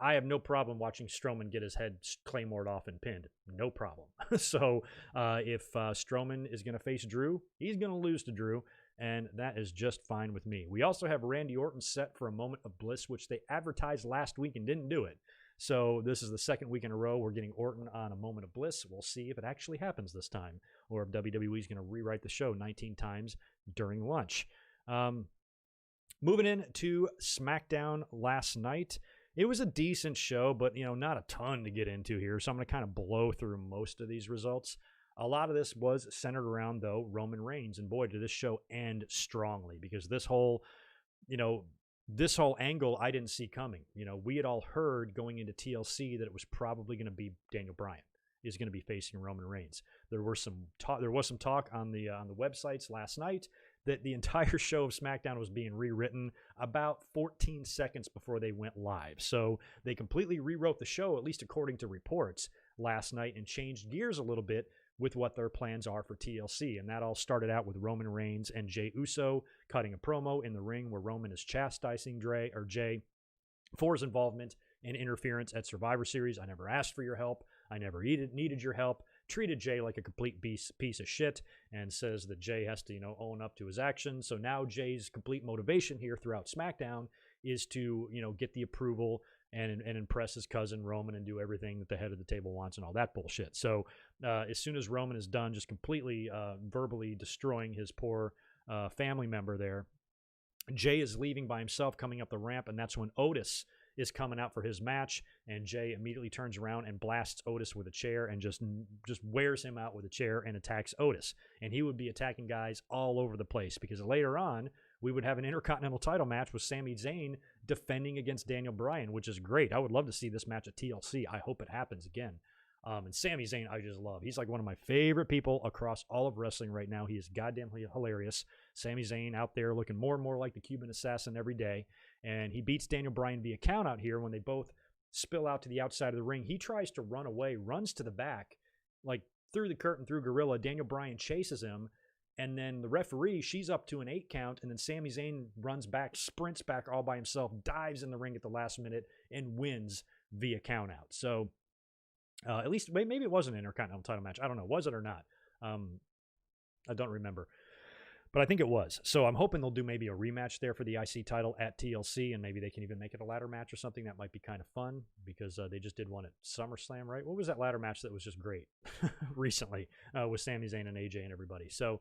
I have no problem watching Strowman get his head claymored off and pinned. No problem. So if Strowman is going to face Drew, he's going to lose to Drew, and that is just fine with me. We also have Randy Orton set for a moment of bliss, which they advertised last week and didn't do it. So this is the second week in a row we're getting Orton on a moment of bliss. We'll see if it actually happens this time, or if WWE is going to rewrite the show 19 times during lunch. Moving in to SmackDown last night. It was a decent show, but, not a ton to get into here, so I'm going to kind of blow through most of these results. A lot of this was centered around, though, Roman Reigns, and boy, did this show end strongly, because this whole angle I didn't see coming. We had all heard going into TLC that it was probably going to be Daniel Bryan is going to be facing Roman Reigns. There was some talk on the websites last night that the entire show of SmackDown was being rewritten about 14 seconds before they went live. So they completely rewrote the show, at least according to reports, last night, and changed gears a little bit with what their plans are for TLC. And that all started out with Roman Reigns and Jey Uso cutting a promo in the ring where Roman is chastising Jey for his involvement and interference at Survivor Series. I never asked for your help. I never needed your help. Treated Jey like a complete piece of shit, and says that Jey has to, own up to his actions. So now Jey's complete motivation here throughout SmackDown is to, get the approval and impress his cousin Roman and do everything that the head of the table wants and all that bullshit. So as soon as Roman is done just completely verbally destroying his poor family member there, Jey is leaving by himself, coming up the ramp, and that's when Otis is coming out for his match, and Jey immediately turns around and blasts Otis with a chair and just wears him out with a chair and attacks Otis. And he would be attacking guys all over the place, because later on we would have an Intercontinental title match with Sami Zayn defending against Daniel Bryan, which is great. I would love to see this match at TLC. I hope it happens again. And Sami Zayn, I just love. He's like one of my favorite people across all of wrestling right now. He is goddamn hilarious. Sami Zayn out there looking more and more like the Cuban Assassin every day. And he beats Daniel Bryan via count out here when they both spill out to the outside of the ring. He tries to run away, runs to the back, like through the curtain, through Gorilla. Daniel Bryan chases him. And then the referee, she's up to an 8 count. And then Sami Zayn runs back, sprints back all by himself, dives in the ring at the last minute, and wins via count out. So at least maybe it was an Intercontinental title match. I don't know. Was it or not? I don't remember. But I think it was. So I'm hoping they'll do maybe a rematch there for the IC title at TLC, and maybe they can even make it a ladder match or something. That might be kind of fun, because they just did one at SummerSlam, right? What was that ladder match that was just great recently with Sami Zayn and AJ and everybody? So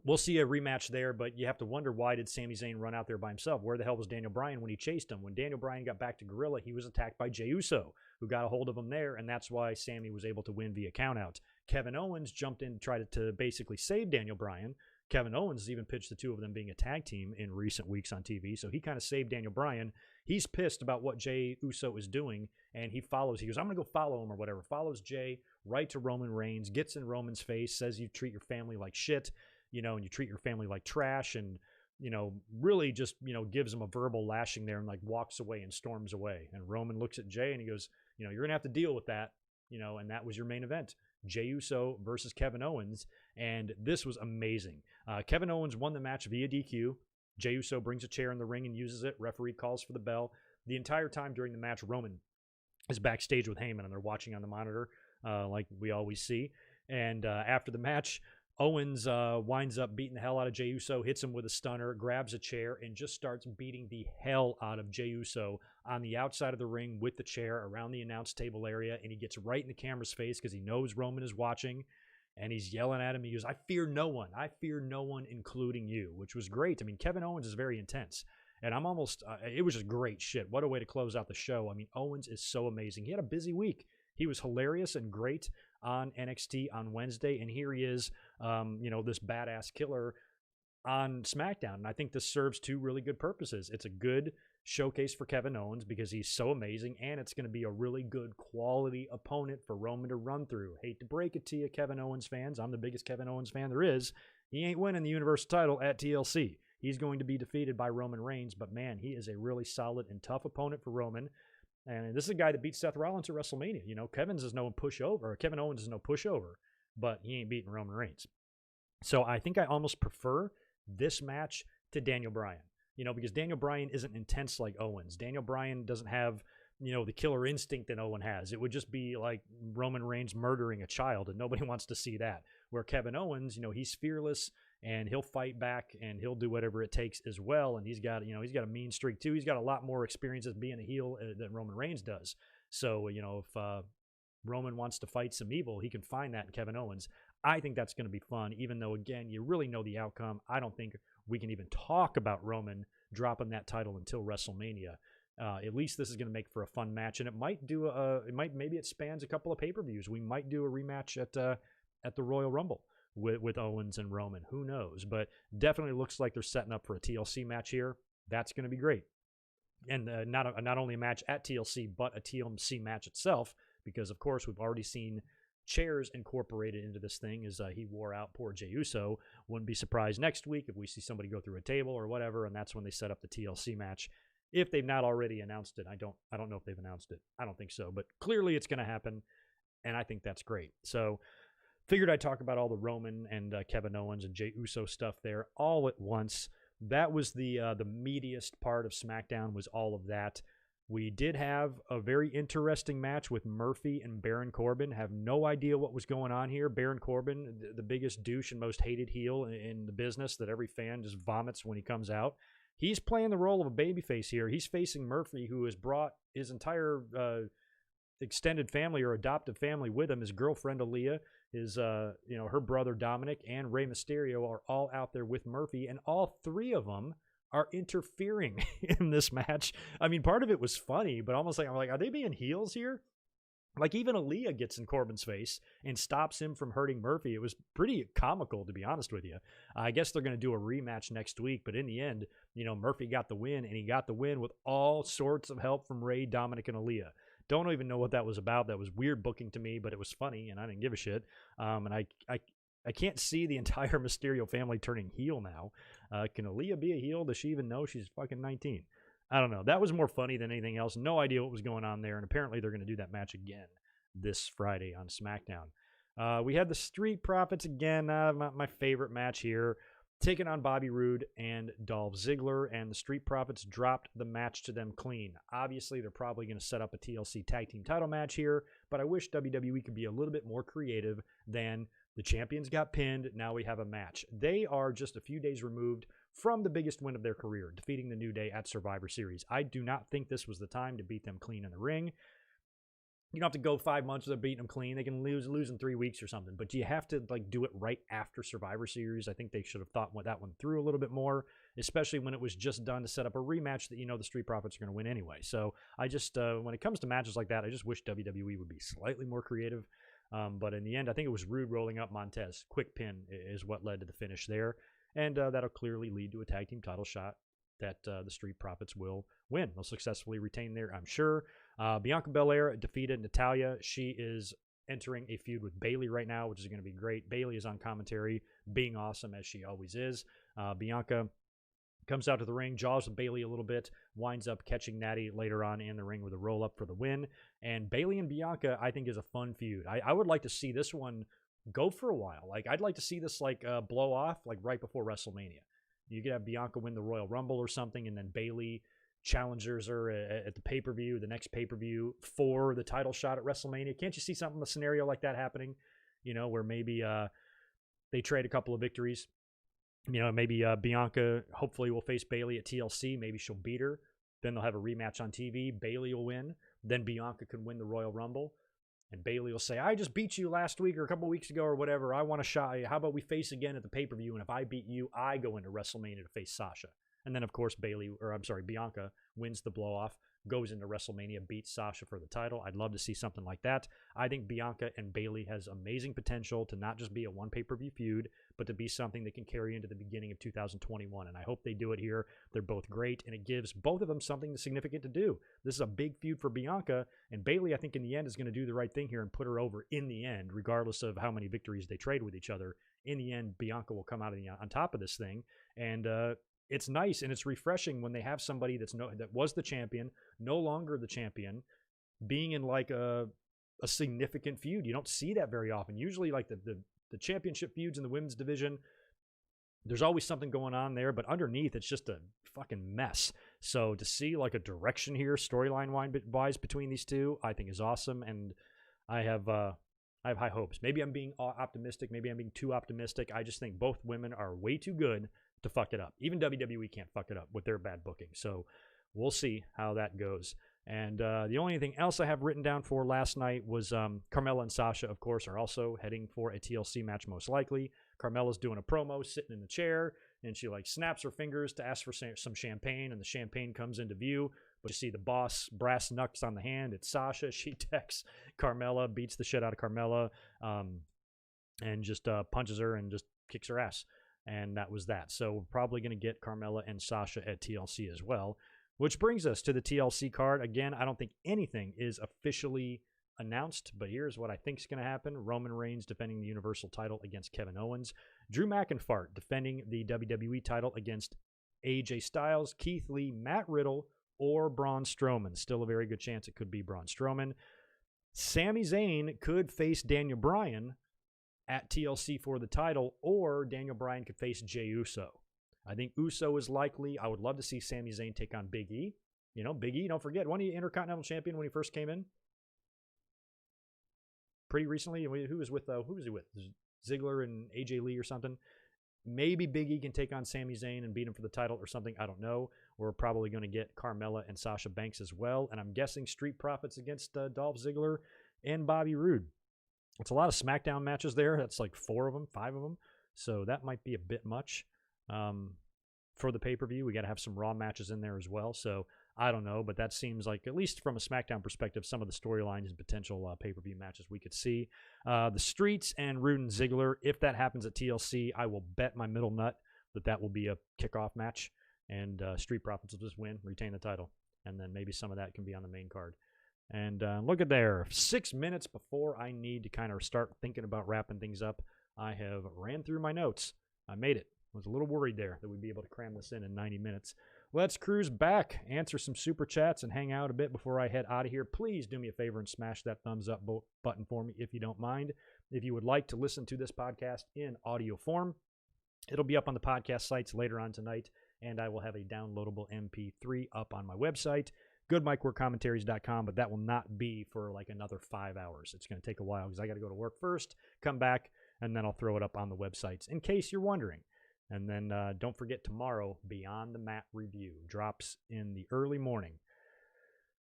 we'll see a rematch there, but you have to wonder, why did Sami Zayn run out there by himself? Where the hell was Daniel Bryan when he chased him? When Daniel Bryan got back to Gorilla, he was attacked by Jey Uso, who got a hold of him there, and that's why Sami was able to win via countout. Kevin Owens jumped in to try to basically save Daniel Bryan. Kevin Owens has even pitched the two of them being a tag team in recent weeks on TV, so he kind of saved Daniel Bryan. He's pissed about what Jey Uso is doing, and he goes, I'm going to go follow him or whatever. Follows Jey right to Roman Reigns, gets in Roman's face, says you treat your family like shit, and you treat your family like trash, and, really just, gives him a verbal lashing there and like walks away and storms away. And Roman looks at Jey and he goes, you're going to have to deal with that, and that was your main event. Jey Uso versus Kevin Owens, and this was amazing. Kevin Owens won the match via DQ. Jey Uso brings a chair in the ring and uses it. Referee calls for the bell. The entire time during the match, Roman is backstage with Heyman, and they're watching on the monitor like we always see. And after the match, Owens winds up beating the hell out of Jey Uso, hits him with a stunner, grabs a chair, and just starts beating the hell out of Jey Uso on the outside of the ring with the chair around the announce table area. And he gets right in the camera's face because he knows Roman is watching, and he's yelling at him. He goes, I fear no one, including you, which was great. I mean, Kevin Owens is very intense. And I'm almost, it was just great shit. What a way to close out the show. I mean, Owens is so amazing. He had a busy week. He was hilarious and great on NXT on Wednesday, and here he is, this badass killer on SmackDown. And I think this serves two really good purposes. It's a good showcase for Kevin Owens because he's so amazing, and it's going to be a really good quality opponent for Roman to run through. Hate to break it to you, Kevin Owens fans. I'm the biggest Kevin Owens fan there is. He ain't winning the Universal title at TLC. He's going to be defeated by Roman Reigns, but man, he is a really solid and tough opponent for Roman. And this is a guy that beat Seth Rollins at WrestleMania. You know, Kevin Owens is no pushover, but he ain't beating Roman Reigns. So I think I almost prefer this match to Daniel Bryan. You know, because Daniel Bryan isn't intense like Owens. Daniel Bryan doesn't have, you know, the killer instinct that Owen has. It would just be like Roman Reigns murdering a child, and nobody wants to see that. Where Kevin Owens, you know, he's fearless, and he'll fight back, and he'll do whatever it takes as well. And he's got a mean streak too. He's got a lot more experience as being a heel than Roman Reigns does. So, you know, if Roman wants to fight some evil, he can find that in Kevin Owens. I think that's going to be fun, even though, again, you really know the outcome. I don't think we can even talk about Roman dropping that title until WrestleMania. At least this is going to make for a fun match, and it might maybe it spans a couple of pay-per-views. We might do a rematch at the Royal Rumble with Owens and Roman. Who knows? But definitely looks like they're setting up for a TLC match here. That's going to be great, and not only a match at TLC, but a TLC match itself, because of course we've already seen chairs incorporated into this thing as he wore out poor Jey Uso. Wouldn't be surprised next week if we see somebody go through a table or whatever, and that's when they set up the TLC match. If they've not already announced it, I don't know if they've announced it. I don't think so, but clearly it's going to happen, and I think that's great. So figured I'd talk about all the Roman and Kevin Owens and Jey Uso stuff there all at once. That was the meatiest part of SmackDown, was all of that. We did have a very interesting match with Murphy and Baron Corbin. Have no idea what was going on here. Baron Corbin, the biggest douche and most hated heel in the business that every fan just vomits when he comes out. He's playing the role of a babyface here. He's facing Murphy, who has brought his entire extended family or adoptive family with him. His girlfriend Aaliyah, his her brother Dominic, and Rey Mysterio are all out there with Murphy, and all three of them are interfering in this match. I mean, part of it was funny, but almost like, I'm like, are they being heels here? Like, even Aaliyah gets in Corbin's face and stops him from hurting Murphy. It was pretty comical, to be honest with you. I guess they're going to do a rematch next week, but in the end, Murphy got the win, and he got the win with all sorts of help from Rey, Dominic, and Aaliyah. Don't even know what that was about. That was weird booking to me, but it was funny, and I didn't give a shit. And I can't see the entire Mysterio family turning heel now. Can Aaliyah be a heel? Does she even know she's fucking 19? I don't know. That was more funny than anything else. No idea what was going on there, and apparently they're going to do that match again this Friday on SmackDown. We had the Street Profits again, my favorite match here, taking on Bobby Roode and Dolph Ziggler, and the Street Profits dropped the match to them clean. Obviously, they're probably going to set up a TLC tag team title match here, but I wish WWE could be a little bit more creative than the champions got pinned, now we have a match. They are just a few days removed from the biggest win of their career, defeating the New Day at Survivor Series. I do not think this was the time to beat them clean in the ring. You don't have to go 5 months without beating them clean. They can lose in 3 weeks or something, but you have to do it right after Survivor Series. I think they should have thought that one through a little bit more, especially when it was just done to set up a rematch that the Street Profits are going to win anyway. So I just, when it comes to matches like that, I just wish WWE would be slightly more creative. But in the end, I think it was Rude rolling up Montez. Quick pin is what led to the finish there. And that'll clearly lead to a tag team title shot that the Street Profits will win. They'll successfully retain there, I'm sure. Bianca Belair defeated Natalya. She is entering a feud with Bayley right now, which is going to be great. Bayley is on commentary, being awesome as she always is. Bianca comes out to the ring, jaws with Bayley a little bit, winds up catching Natty later on in the ring with a roll-up for the win. And Bayley and Bianca, I think, is a fun feud. I would like to see this one go for a while. I'd like to see this, blow off, right before WrestleMania. You could have Bianca win the Royal Rumble or something, and then Bayley challenges her at the pay-per-view, the next pay-per-view, for the title shot at WrestleMania. Can't you see a scenario like that happening? Where maybe they trade a couple of victories. Maybe Bianca hopefully will face Bayley at TLC. Maybe she'll beat her. Then they'll have a rematch on TV. Bayley will win. Then Bianca can win the Royal Rumble. And Bayley will say, I just beat you last week or a couple weeks ago or whatever. I want a shot. How about we face again at the pay-per-view? And if I beat you, I go into WrestleMania to face Sasha. And then, of course, Bianca wins the blow-off, goes into WrestleMania, beats Sasha for the title. I'd love to see something like that. I think Bianca and Bayley has amazing potential to not just be a one pay-per-view feud, but to be something that can carry into the beginning of 2021. And I hope they do it here. They're both great, and it gives both of them something significant to do. This is a big feud for Bianca, and Bayley, I think, in the end, is going to do the right thing here and put her over in the end, regardless of how many victories they trade with each other. In the end, Bianca will come out on top of this thing, and it's nice and it's refreshing when they have somebody that was the champion, no longer the champion, being in like a significant feud. You don't see that very often. Usually, like the championship feuds in the women's division, there's always something going on there, but underneath it's just a fucking mess. So to see like a direction here, storyline-wise, between these two, I think is awesome, and I have high hopes. Maybe I'm being optimistic. Maybe I'm being too optimistic. I just think both women are way too good to fuck it up. Even WWE can't fuck it up with their bad booking. So we'll see how that goes. And the only thing else I have written down for last night was Carmella and Sasha, of course, are also heading for a TLC match most likely. Carmella's doing a promo, sitting in the chair, and she like snaps her fingers to ask for some champagne, and the champagne comes into view. But you see the boss, brass knucks on the hand. It's Sasha. She texts Carmella, beats the shit out of Carmella, and just punches her and just kicks her ass. And that was that. So we're probably going to get Carmella and Sasha at TLC as well. Which brings us to the TLC card. Again, I don't think anything is officially announced, but here's what I think is going to happen. Roman Reigns defending the Universal title against Kevin Owens. Drew McIntyre defending the WWE title against AJ Styles, Keith Lee, Matt Riddle, or Braun Strowman. Still a very good chance it could be Braun Strowman. Sami Zayn could face Daniel Bryan at TLC for the title, or Daniel Bryan could face Jey Uso. I think Uso is likely. I would love to see Sami Zayn take on Big E. You know, Big E, don't forget, wasn't he Intercontinental Champion when he first came in? Pretty recently. Who was he with? Ziggler and AJ Lee or something? Maybe Big E can take on Sami Zayn and beat him for the title or something. I don't know. We're probably going to get Carmella and Sasha Banks as well. And I'm guessing Street Profits against Dolph Ziggler and Bobby Roode. It's a lot of SmackDown matches there. That's like 5 of them. So that might be a bit much. For the pay-per-view, we got to have some Raw matches in there as well. So I don't know, but that seems like, at least from a SmackDown perspective, some of the storylines and potential pay-per-view matches we could see. The Streets and Roode and Ziggler, if that happens at TLC, I will bet my middle nut that will be a kickoff match, and Street Profits will just win, retain the title, and then maybe some of that can be on the main card. And look at there, 6 minutes before I need to kind of start thinking about wrapping things up, I have ran through my notes. I made it. I was a little worried there that we'd be able to cram this in 90 minutes. Let's cruise back, answer some super chats, and hang out a bit before I head out of here. Please do me a favor and smash that thumbs up button for me if you don't mind. If you would like to listen to this podcast in audio form, it'll be up on the podcast sites later on tonight, and I will have a downloadable MP3 up on my website, goodmikeworkcommentaries.com, but that will not be for like another 5 hours. It's going to take a while because I got to go to work first, come back, and then I'll throw it up on the websites in case you're wondering. And then don't forget, tomorrow, Beyond the Mat review drops in the early morning.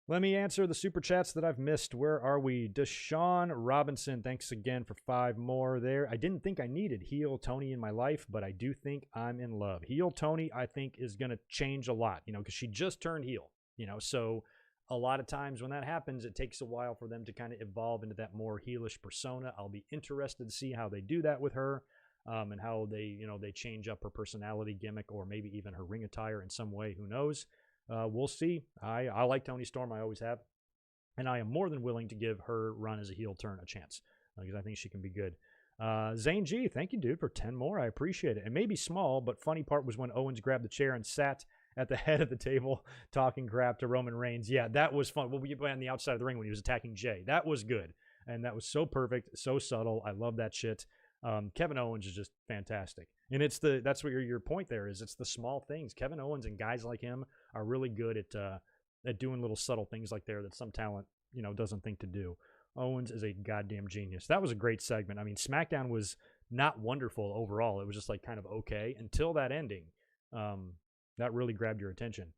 Let me answer the super chats that I've missed. Where are we? Deshaun Robinson, thanks again for 5 more there. I didn't think I needed heel Tony in my life, but I do think I'm in love. Heel Tony, I think, is going to change a lot, because she just turned heel, so a lot of times when that happens, it takes a while for them to kind of evolve into that more heelish persona. I'll be interested to see how they do that with her. And how they change up her personality gimmick, or maybe even her ring attire in some way. Who knows? We'll see. I like Toni Storm. I always have. And I am more than willing to give her run as a heel turn a chance, because I think she can be good. Zane G, thank you, dude, for 10 more. I appreciate it. It may be small, but funny part was when Owens grabbed the chair and sat at the head of the table talking crap to Roman Reigns. Yeah, that was fun. Well, we went on the outside of the ring when he was attacking Jey. That was good. And that was so perfect, so subtle. I love that shit. Kevin Owens is just fantastic. And that's what your point there is. It's the small things. Kevin Owens and guys like him are really good at doing little subtle things like that some talent, doesn't think to do. Owens is a goddamn genius. That was a great segment. I mean, SmackDown was not wonderful overall. It was just like kind of okay until that ending. That really grabbed your attention.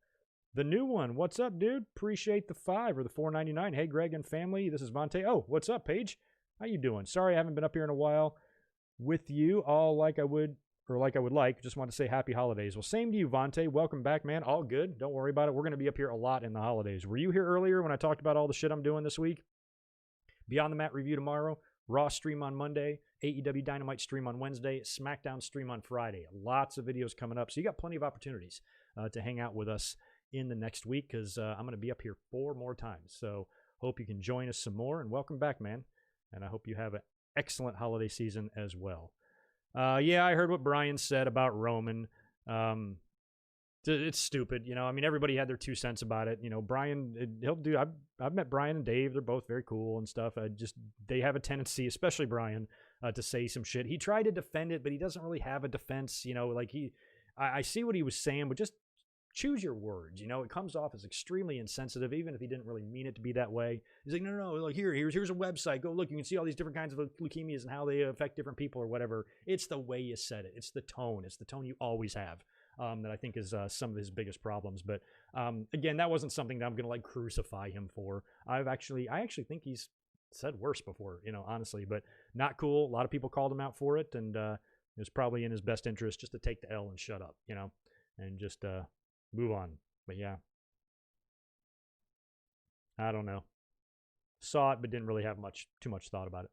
The new one, what's up, dude? Appreciate the 5 or the $4.99. Hey, Greg and family, this is Vontae. Oh, what's up, Paige? How you doing? Sorry I haven't been up here in a while with you all like I would or like I would like. Just want to say happy holidays. Well, same to you, Vontae. Welcome back, man. All good. Don't worry about it. We're going to be up here a lot in the holidays. Were you here earlier when I talked about all the shit I'm doing this week? Beyond the Mat review tomorrow. Raw stream on Monday. AEW Dynamite stream on Wednesday. SmackDown stream on Friday. Lots of videos coming up. So you got plenty of opportunities to hang out with us in the next week because I'm going to be up here 4 more times. So hope you can join us some more. And welcome back, man. And I hope you have an excellent holiday season as well. Yeah, I heard what Brian said about Roman. It's stupid, you know. I mean, everybody had their 2 cents about it. You know, Brian, he'll do. I've met Brian and Dave. They're both very cool and stuff. They have a tendency, especially Brian, to say some shit. He tried to defend it, but he doesn't really have a defense. You know, like I see what he was saying, but just choose your words. You know, it comes off as extremely insensitive, even if he didn't really mean it to be that way. He's like, no, like here's a website. Go look. You can see all these different kinds of leukemias and how they affect different people or whatever. It's the way you said it. It's the tone. It's the tone you always have. That I think is some of his biggest problems. But again, that wasn't something that I'm going to like crucify him for. I actually think he's said worse before, you know, honestly, but not cool. A lot of people called him out for it, and it was probably in his best interest just to take the L and shut up, you know, and just move on. But yeah, I don't know. Saw it, but didn't really have too much thought about it.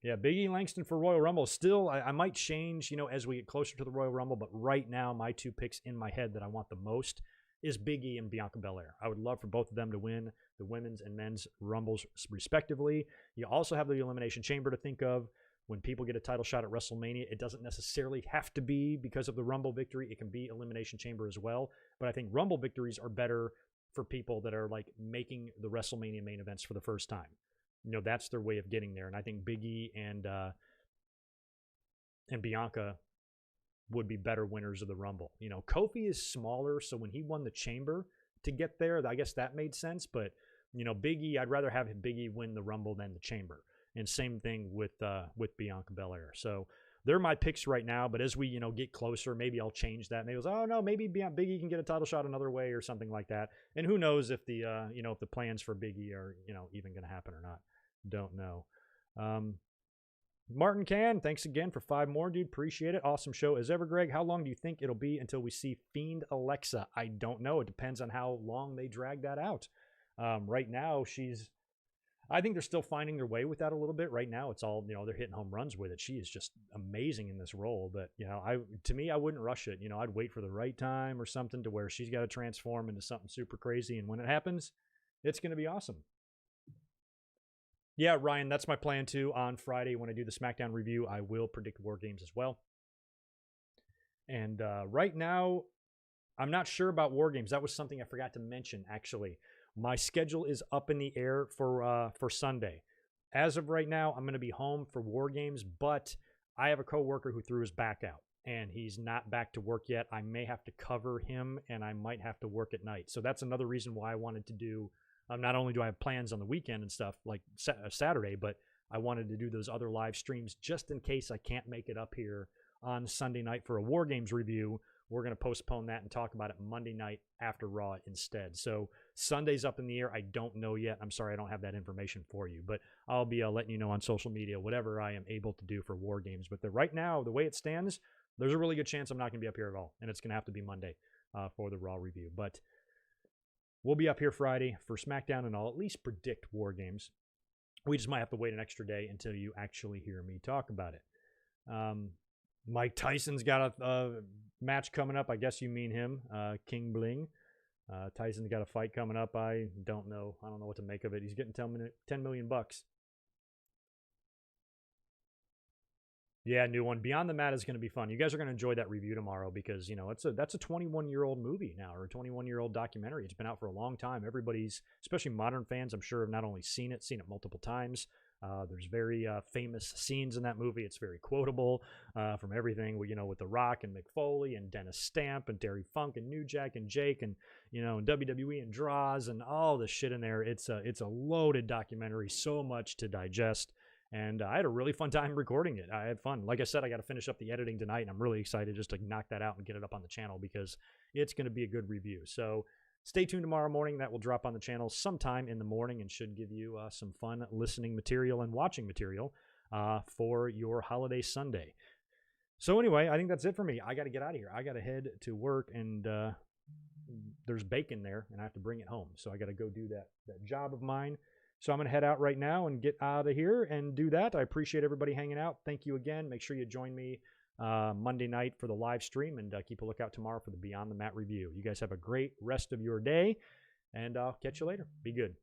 Yeah, Big E Langston for Royal Rumble. Still, I might change, you know, as we get closer to the Royal Rumble, but right now, my 2 picks in my head that I want the most is Big E and Bianca Belair. I would love for both of them to win the women's and men's Rumbles respectively. You also have the Elimination Chamber to think of. When people get a title shot at WrestleMania, it doesn't necessarily have to be because of the Rumble victory. It can be Elimination Chamber as well. But I think Rumble victories are better for people that are like making the WrestleMania main events for the first time. You know, that's their way of getting there. And I think Big E and Bianca would be better winners of the Rumble. You know, Kofi is smaller, so when he won the Chamber to get there, I guess that made sense. But, you know, Big E, I'd rather have Big E win the Rumble than the Chamber. And same thing with Bianca Belair. So they're my picks right now. But as we, you know, get closer, maybe I'll change that. Maybe maybe Big E can get a title shot another way or something like that. And who knows if the you know, if the plans for Big E are, you know, even going to happen or not. Don't know. Martin Can, thanks again for 5 more, dude. Appreciate it. Awesome show as ever, Greg. How long do you think it'll be until we see Fiend Alexa? I don't know. It depends on how long they drag that out. Right now, I think they're still finding their way with that a little bit. Right now, it's all, you know, they're hitting home runs with it. She is just amazing in this role. But, you know, to me, I wouldn't rush it. You know, I'd wait for the right time or something to where she's got to transform into something super crazy. And when it happens, it's going to be awesome. Yeah, Ryan, that's my plan too. On Friday, when I do the SmackDown review, I will predict War Games as well. And right now, I'm not sure about War Games. That was something I forgot to mention, actually. My schedule is up in the air for Sunday. As of right now, I'm going to be home for War Games, but I have a coworker who threw his back out, and he's not back to work yet. I may have to cover him, and I might have to work at night. So that's another reason why I wanted to do. Not only do I have plans on the weekend and stuff like Saturday, but I wanted to do those other live streams just in case I can't make it up here on Sunday night for a War Games review. We're going to postpone that and talk about it Monday night after Raw instead. So Sunday's up in the air. I don't know yet. I'm sorry I don't have that information for you, but I'll be letting you know on social media whatever I am able to do for War Games. But right now, the way it stands, there's a really good chance I'm not going to be up here at all, and it's going to have to be Monday for the Raw review. But we'll be up here Friday for SmackDown, and I'll at least predict War Games. We just might have to wait an extra day until you actually hear me talk about it. Mike Tyson's got a match coming up. I guess you mean him, King Bling. Tyson's got a fight coming up. I don't know. I don't know what to make of it. He's getting $10 million. Yeah, new one. Beyond the Mat is going to be fun. You guys are going to enjoy that review tomorrow because, you know, that's a 21-year-old movie now, or a 21-year-old documentary. It's been out for a long time. Everybody's, especially modern fans, I'm sure have not only seen it multiple times. There's very famous scenes in that movie. It's very quotable from everything, you know, with The Rock and Mick Foley and Dennis Stamp and Terry Funk and New Jack and Jake and, you know, and WWE and Draws and all the shit in there. It's a loaded documentary, so much to digest. And I had a really fun time recording it. I had fun. Like I said, I got to finish up the editing tonight, and I'm really excited just to knock that out and get it up on the channel because it's going to be a good review. So stay tuned tomorrow morning. That will drop on the channel sometime in the morning and should give you some fun listening material and watching material. for your holiday Sunday. So anyway, I think that's it for me. I got to get out of here. I got to head to work, and there's bacon there, and I have to bring it home. So I got to go do that job of mine. So I'm going to head out right now and get out of here and do that. I appreciate everybody hanging out. Thank you again. Make sure you join me Monday night for the live stream, and keep a lookout tomorrow for the Beyond the Mat review. You guys have a great rest of your day, and I'll catch you later. Be good.